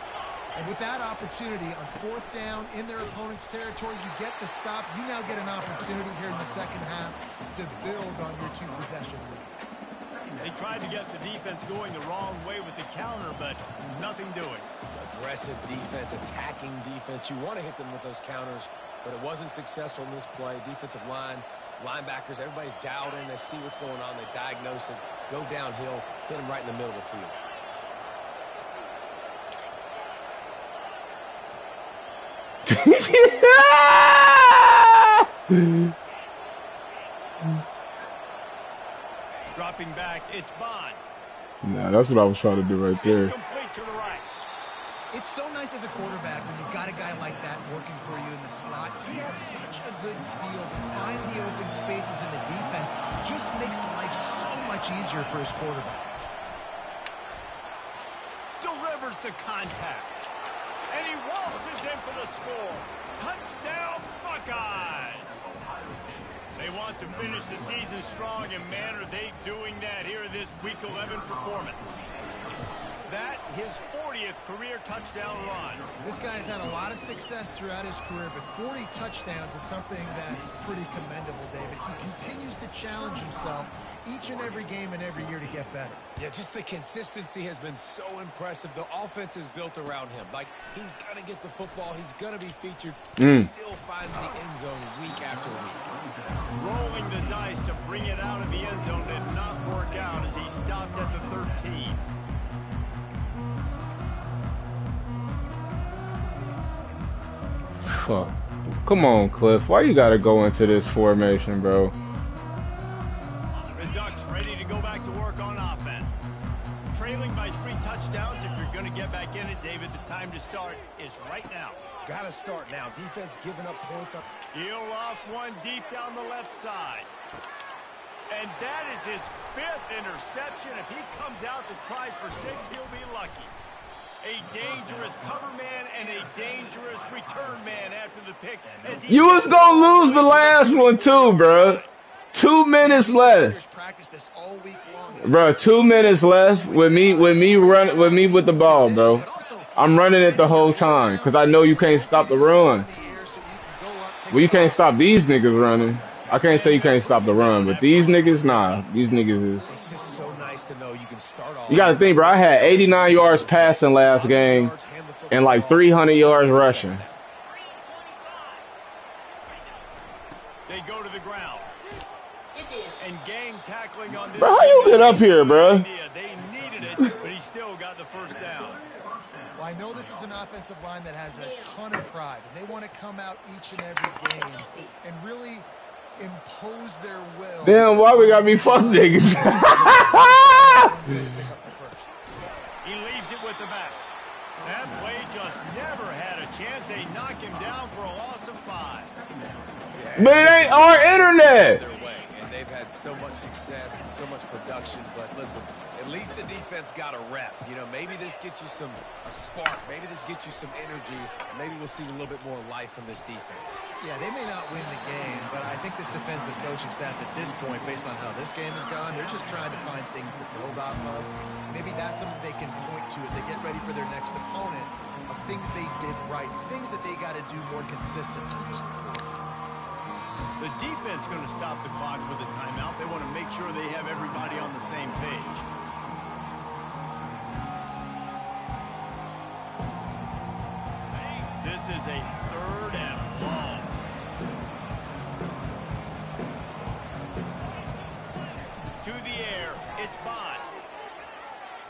And with that opportunity on 4th down in their opponent's territory, you get the stop. You now get an opportunity here in the second half to build on your 2-possession lead. They tried to get the defense going the wrong way with the counter, but nothing doing. Aggressive defense, attacking defense. You want to hit them with those counters, but it wasn't successful in this play. Defensive line, linebackers, everybody's dialed in. They see what's going on. They diagnose it, go downhill, hit them right in the middle of the field. Dropping back, it's Bond. Nah, that's what I was trying to do right there. It's complete to the right. It's so nice as a quarterback when you've got a guy like that working for you in the slot. He has such a good feel to find the open spaces in the defense. Just makes life so much easier for his quarterback. Delivers the contact. And he waltzes in for the score. Touchdown, Buckeyes! They want to finish the season strong, and man, are they doing that here in this Week 11 performance. That, his 40th career touchdown run. This guy's had a lot of success throughout his career, but 40 touchdowns is something that's pretty commendable, David. He continues to challenge himself each and every game and every year to get better. Yeah, just the consistency has been so impressive. The offense is built around him. Like, he's going to get the football. He's going to be featured. He still finds the end zone week after week. Rolling the dice to bring it out of the end zone did not work out as he stopped at the 13. Fuck. Come on, Cliff. Why you gotta go into this formation, bro? The Ducks ready to go back to work on offense. Trailing by 3 touchdowns. If you're going to get back in it, David, the time to start is right now. Gotta start now. Defense giving up points. He'll off one deep down the left side. And that is his 5th interception. If he comes out to try for 6, he'll be lucky. A dangerous cover man and a dangerous return man after the pick. You was gonna lose the last one too, bro. 2 minutes left. Bro, 2 minutes left with me with the ball, bro. I'm running it the whole time because I know you can't stop the run. Well, you can't stop these niggas running. I can't say you can't stop the run, but these niggas, nah. These niggas is. It's just so nice to know you can start off. You got to think, bro. I had 89 yards passing last game and like 300 yards rushing. They go to the ground. And gang tackling on this. Bro, how you get up here, bro? They needed it, but he still got the first down. Well, I know this is an offensive line that has a ton of pride, and they want to come out each and every game and really impose their will. Damn, why we gotta be fuck niggas? He leaves it with the back. That play just never had a chance. They knock him down for a loss of 5. But it ain't our internet. Their way, and they've had so much success and so much production. But listen, at least the defense got a rep. You know, maybe this gets you a spark. Maybe this gets you some energy. Maybe we'll see a little bit more life from this defense. Yeah, they may not win the game, but I think this defensive coaching staff at this point, based on how this game has gone, they're just trying to find things to build off of. Maybe that's something they can point to as they get ready for their next opponent of things they did right, things that they got to do more consistently moving forward. The defense going to stop the clock with a timeout. They want to make sure they have everybody on the same page. This is a 3rd and long. To the air, it's Bond.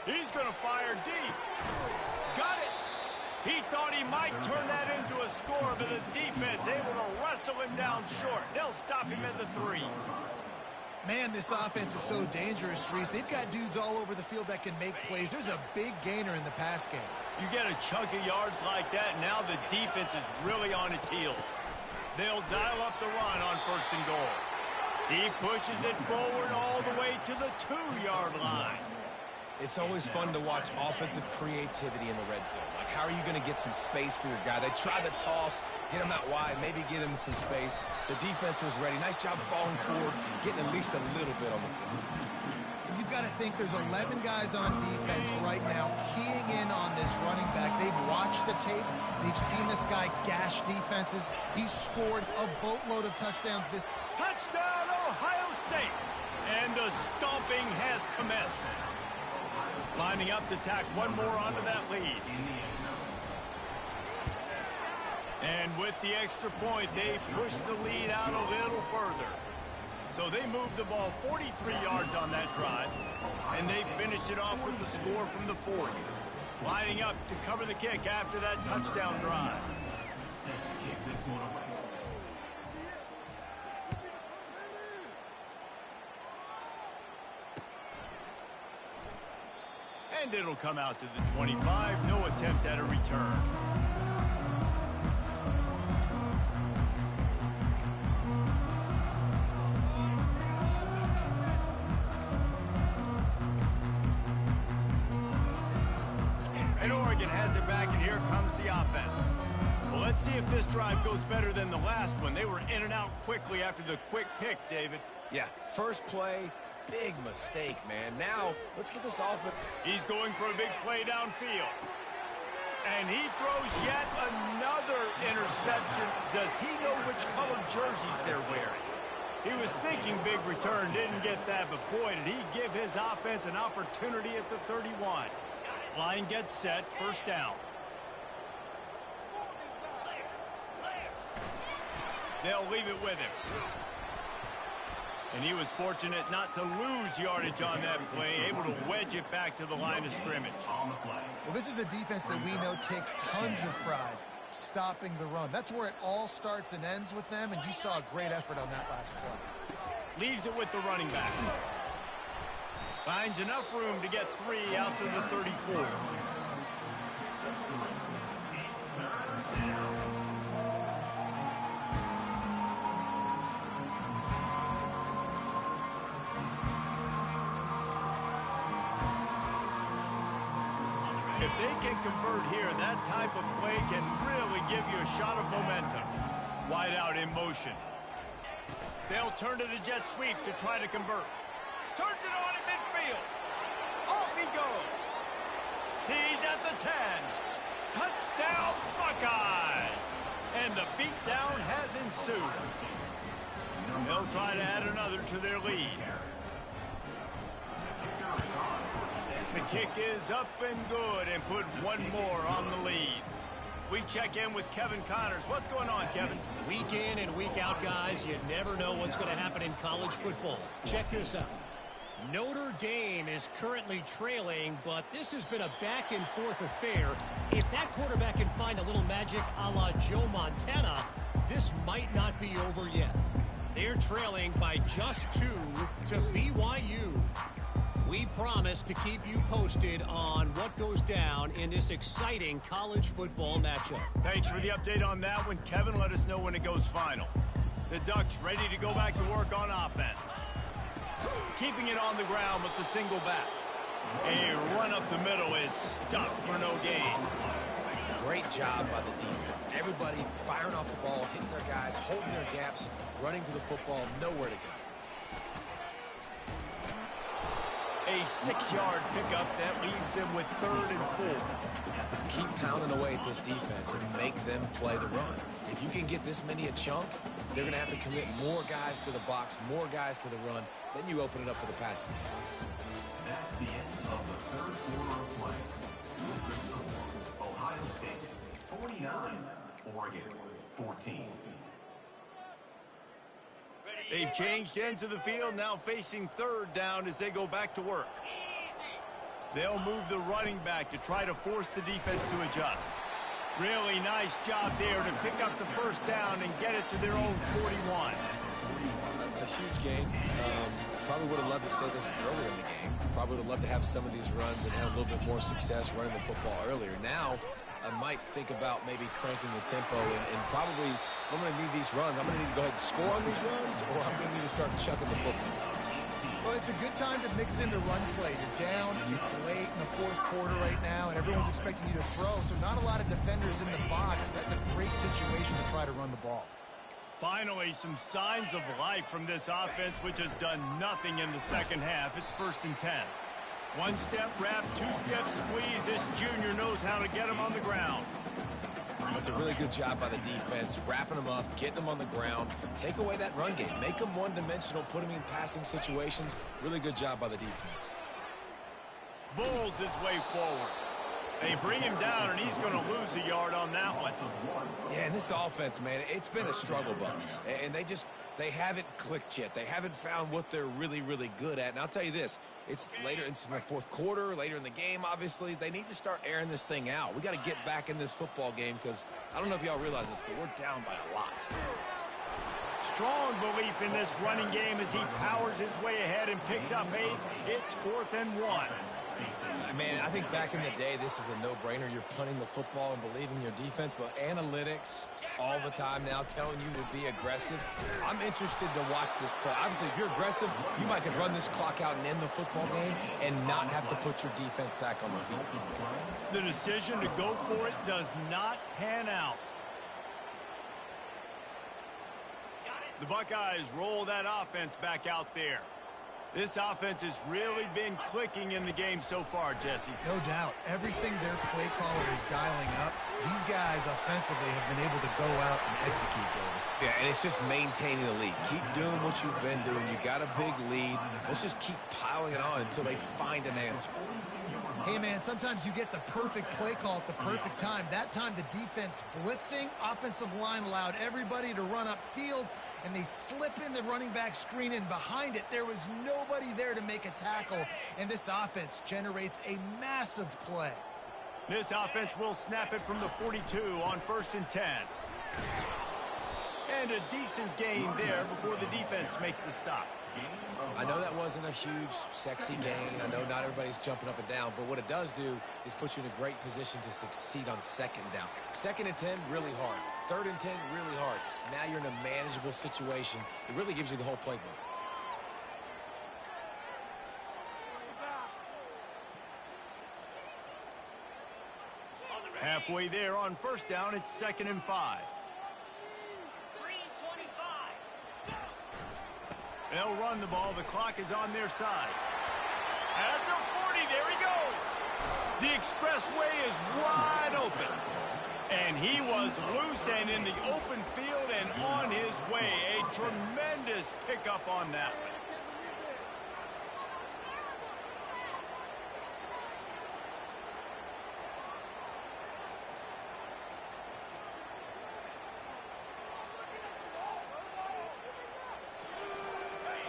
He's going to fire deep. Got it. He thought he might turn that into a score, but the defense able to wrestle him down short. They'll stop him at the 3. Man, this offense is so dangerous, Reese. They've got dudes all over the field that can make plays. There's a big gainer in the pass game. You get a chunk of yards like that, now the defense is really on its heels. They'll dial up the run on 1st and goal. He pushes it forward all the way to the 2-yard line. It's always fun to watch offensive creativity in the red zone. Like, how are you going to get some space for your guy? They try the toss, get him out wide, maybe get him some space. The defense was ready. Nice job falling forward, getting at least a little bit on the play. You've got to think there's 11 guys on defense right now keying in on this running back. They've watched the tape. They've seen this guy gash defenses. He's scored a boatload of touchdowns this. Touchdown, Ohio State! And the stomping has commenced. Lining up to tack one more onto that lead. And with the extra point, they push the lead out a little further. So they moved the ball 43 yards on that drive, and they finished it off with the score from the 40. Lining up to cover the kick after that touchdown drive. And it'll come out to the 25. No attempt at a return. And Oregon has it back, and here comes the offense. Well, let's see if this drive goes better than the last one. They were in and out quickly after the quick pick, David. Yeah, first play, big mistake, man. Now, let's get this off. He's going for a big play downfield. And he throws yet another interception. Does he know which colored jerseys they're wearing? He was thinking big return, didn't get that, but boy, did he give his offense an opportunity at the 31. Line gets set, first down. They'll leave it with him. And he was fortunate not to lose yardage on that play, able to wedge it back to the line of scrimmage. Well, this is a defense that we know takes tons of pride stopping the run. That's where it all starts and ends with them, and you saw a great effort on that last play. Leaves it with the running back. Finds enough room to get 3 out to the 34. If they can convert here, that type of play can really give you a shot of momentum. Wide out in motion. They'll turn to the jet sweep to try to convert. Turns it on in midfield. Off he goes. He's at the 10. Touchdown, Buckeyes. And the beatdown has ensued. They'll try to add another to their lead. The kick is up and good and put one more on the lead. We check in with Kevin Connors. What's going on, Kevin? Week in and week out, guys, you never know what's going to happen in college football. Check this out. Notre Dame is currently trailing, but this has been a back-and-forth affair. If that quarterback can find a little magic a la Joe Montana, this might not be over yet. They're trailing by just 2 to BYU. We promise to keep you posted on what goes down in this exciting college football matchup. Thanks for the update on that one, Kevin. Let us know when it goes final. The Ducks ready to go back to work on offense. Keeping it on the ground with the single back. A run up the middle is stopped for no gain. Great job by the defense. Everybody firing off the ball, hitting their guys, holding their gaps, running to the football, nowhere to go. A 6-yard pickup that leaves them with 3rd and 4. Keep pounding away at this defense and make them play the run. If you can get this many a chunk, they're going to have to commit more guys to the box, more guys to the run. Then you open it up for the passing. That's the end of the third quarter of play. With the score, Ohio State 49, Oregon 14. They've changed ends of the field, now facing 3rd down as they go back to work. They'll move the running back to try to force the defense to adjust. Really nice job there to pick up the first down and get it to their own 41. A huge game. Probably would have loved to say this earlier in the game. Probably would have loved to have some of these runs and have a little bit more success running the football earlier. Now, I might think about maybe cranking the tempo and probably, if I'm going to need these runs, I'm going to need to go ahead and score on these runs, or I'm going to need to start chucking the football. Well, it's a good time to mix into run play. You're down, it's late in the 4th quarter right now, and everyone's expecting you to throw, so not a lot of defenders in the box. That's a great situation to try to run the ball. Finally, some signs of life from this offense, which has done nothing in the second half. It's 1st and 10. 1-step wrap, 2-step squeeze. This junior knows how to get him on the ground. It's a really good job by the defense, wrapping them up, getting them on the ground, take away that run game, make them one-dimensional, put them in passing situations. Really good job by the defense. Bulls his way forward. They bring him down, and he's going to lose a yard on that one. Yeah, and this offense, man, it's been a struggle bus. And they haven't clicked yet. They haven't found what they're really, really good at. And I'll tell you this, it's later in the 4th quarter, later in the game, obviously. They need to start airing this thing out. We got to get back in this football game because I don't know if y'all realize this, but we're down by a lot. Strong belief in this running game as he powers his way ahead and picks up 8. It's 4th and 1. Man, I think back in the day, this is a no-brainer. You're punting the football and believing your defense, but analytics all the time now telling you to be aggressive. I'm interested to watch this play. Obviously, if you're aggressive, you might could run this clock out and end the football game and not have to put your defense back on the field. The decision to go for it does not pan out. The Buckeyes roll that offense back out there. This offense has really been clicking in the game so far, Jesse. No doubt. Everything their play caller is dialing up, these guys offensively have been able to go out and execute, David. Yeah, and it's just maintaining the lead. Keep doing what you've been doing. You got a big lead. Let's just keep piling it on until they find an answer. Hey, man, sometimes you get the perfect play call at the perfect time. That time, the defense blitzing, offensive line allowed everybody to run upfield, and they slip in the running back screen, and behind it, there was nobody there to make a tackle, and this offense generates a massive play. This offense will snap it from the 42 on 1st and 10. And a decent gain there before the defense makes the stop. I know that wasn't a huge, sexy gain. I know not everybody's jumping up and down, but what it does do is put you in a great position to succeed on 2nd down. 2nd and 10, really hard. 3rd and 10, really hard. Now you're in a manageable situation. It really gives you the whole playbook. Halfway there on 1st down, it's 2nd and 5. They'll run the ball. The clock is on their side. At the 40, there he goes. The expressway is wide open. And he was loose and in the open field and on his way. A tremendous pickup on that one.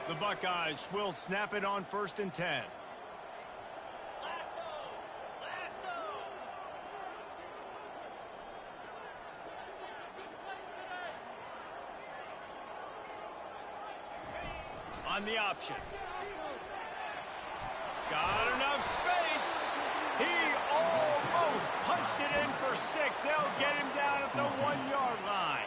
The Buckeyes will snap it on 1st and 10. On the option. Got enough space. He almost punched it in for 6. They'll get him down at the 1-yard line.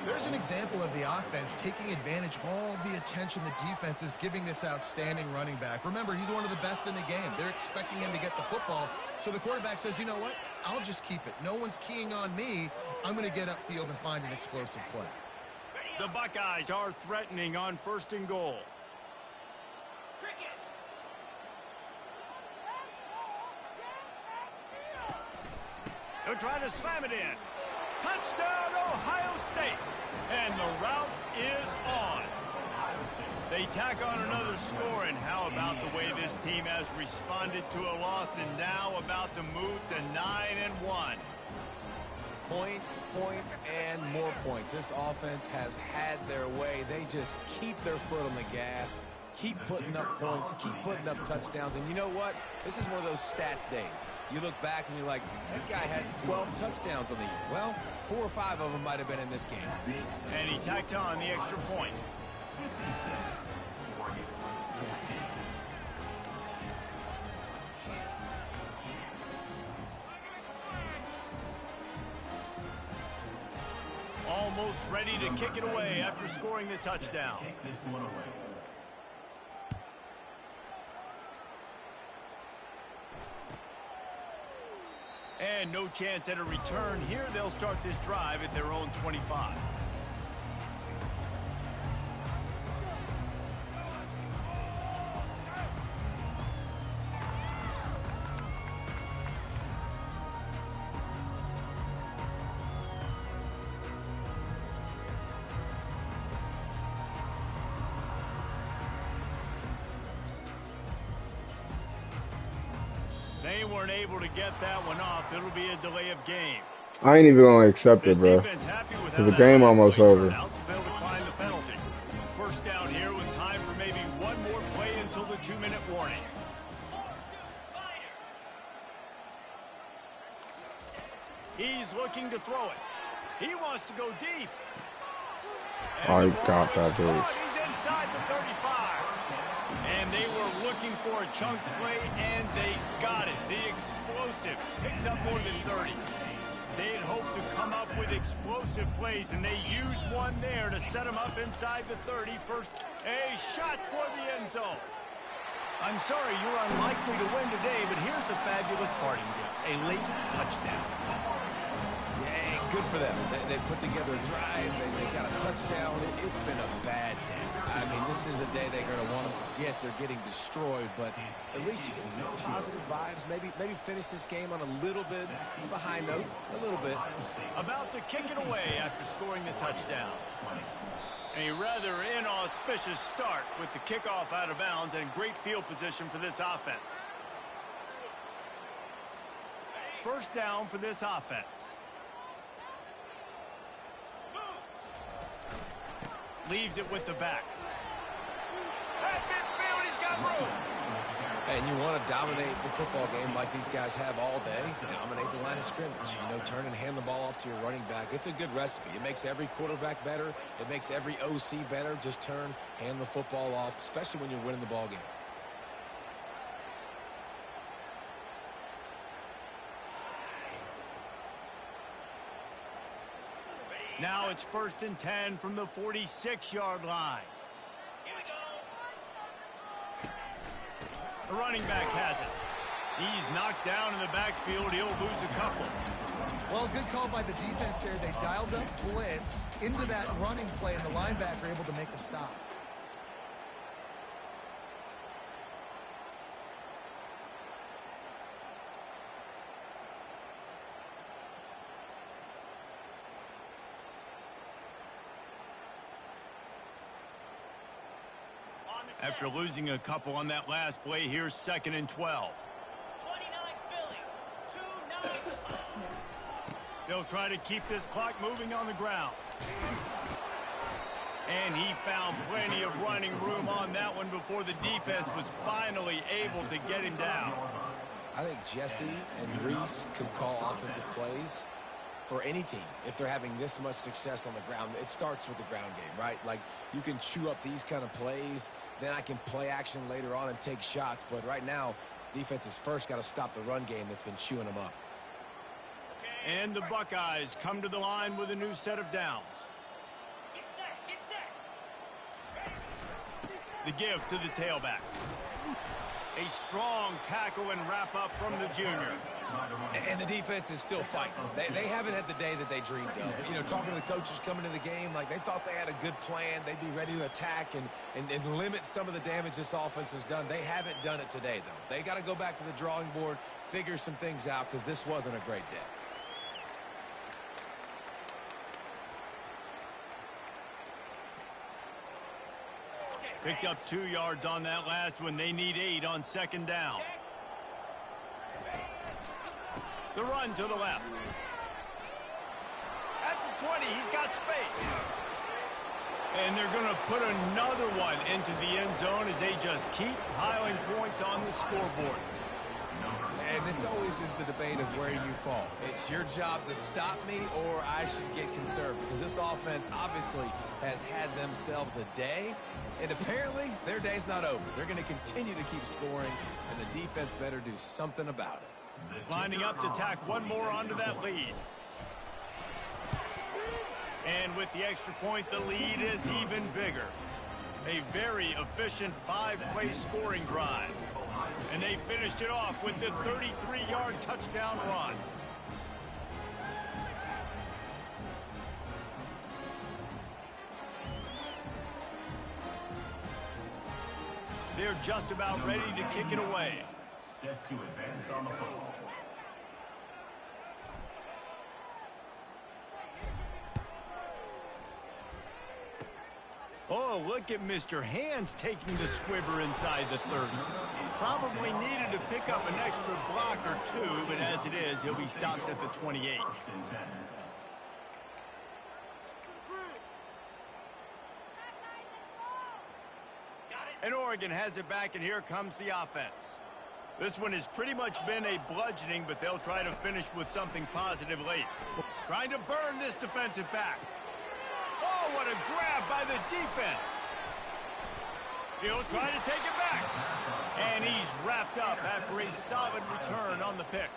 There's an example of the offense taking advantage of all the attention the defense is giving this outstanding running back. Remember, he's one of the best in the game. They're expecting him to get the football. So the quarterback says, you know what? I'll just keep it. No one's keying on me. I'm going to get upfield and find an explosive play. The Buckeyes are threatening on 1st and goal. They're trying to slam it in. Touchdown, Ohio State. And the route is on. They tack on another score, and how about the way this team has responded to a loss and now about to move to 9-1. Points, points, and more points. This offense has had their way. They just keep their foot on the gas, keep putting up points, keep putting up touchdowns. And you know what? This is one of those stats days. You look back and you're like, that guy had 12 touchdowns on the year. Well, 4 or 5 of them might have been in this game. And he tacked on the extra point. Almost ready to kick it away after scoring the touchdown. And no chance at a return here. They'll start this drive at their own 25. They weren't able to get that one off. It'll be a delay of game. I ain't even gonna accept it, bro. Cause the game almost over. They'll decline the penalty. 1st down here with time for maybe one more play until the 2-minute warning. He's looking to throw it. He wants to go deep. Oh, he got that, dude. He's inside the 35. And they were looking for a chunk play, and they got it. The explosive picks up more than 30. They had hoped to come up with explosive plays, and they used one there to set them up inside the 30. First, a shot toward the end zone. I'm sorry you're unlikely to win today, but here's a fabulous parting gift. A late touchdown. Yeah, good for them. They put together a drive. They got a touchdown. It's been a bad day. I mean, this is a day they're going to want to forget. They're getting destroyed, but at least you get some positive vibes. Maybe finish this game on a little bit of a high note. A little bit. About to kick it away after scoring the touchdown. A rather inauspicious start with the kickoff out of bounds and great field position for this offense. First down for this offense. Leaves it with the back. At midfield, he's got room. And you want to dominate the football game like these guys have all day. Dominate the line of scrimmage. You know, turn and hand the ball off to your running back. It's a good recipe. It makes every quarterback better. It makes every OC better. Just turn, hand the football off, especially when you're winning the ball game. Now it's 1st and 10 from the 46-yard line. The running back has it. He's knocked down in the backfield. He'll lose a couple. Well, good call by the defense there. They dialed up blitz into that running play, and the linebacker able to make the stop. After losing a couple on that last play, here's 2nd and 12. They'll try to keep this clock moving on the ground. And he found plenty of running room on that one before the defense was finally able to get him down. I think Jesse and Reese could call offensive plays for any team. If they're having this much success on the ground, it starts with the ground game, right? Like, you can chew up these kind of plays, then I can play action later on and take shots. But right now, defense has first got to stop the run game that's been chewing them up. And the Buckeyes come to the line with a new set of downs. The give to the tailback. A strong tackle and wrap up from the junior. And the defense is still fighting. They haven't had the day that they dreamed of. You know, talking to the coaches coming to the game, like they thought they had a good plan. They'd be ready to attack and limit some of the damage this offense has done. They haven't done it today, though. They got to go back to the drawing board, figure some things out, because this wasn't a great day. Picked up 2 yards on that last one. They need 8 on 2nd down. The run to the left. At the 20, he's got space. And they're going to put another one into the end zone as they just keep piling points on the scoreboard. And this always is the debate of where you fall. It's your job to stop me or I should get conservative. Because this offense obviously has had themselves a day. And apparently their day's not over. They're going to continue to keep scoring. And the defense better do something about it. Lining up to tack one more onto that lead. And with the extra point, the lead is even bigger. A very efficient 5-play scoring drive. And they finished it off with the 33-yard touchdown run. They're just about ready to kick it away. Set to advance on the football. Oh, look at Mr. Hands taking the squibber inside the 30. Probably needed to pick up an extra block or two, but as it is, he'll be stopped at the 28. And Oregon has it back, and here comes the offense. This one has pretty much been a bludgeoning, but they'll try to finish with something positive late. Trying to burn this defensive back. Oh, what a grab by the defense. He'll try to take it back. And he's wrapped up after a solid return on the pick.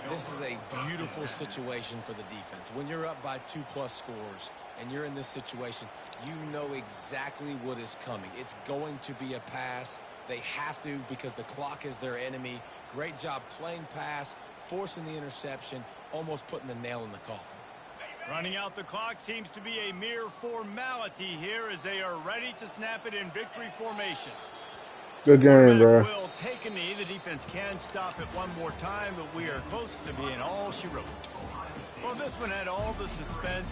This is a beautiful situation for the defense. When you're up by 2+ scores and you're in this situation, you know exactly what is coming. It's going to be a pass. They have to because the clock is their enemy. Great job playing pass, forcing the interception, almost putting the nail in the coffin. Running out the clock seems to be a mere formality here as they are ready to snap it in victory formation. Good game, bro. Will take a knee. The defense can stop it one more time, but we are close to being all she wrote. Well, this one had all the suspense.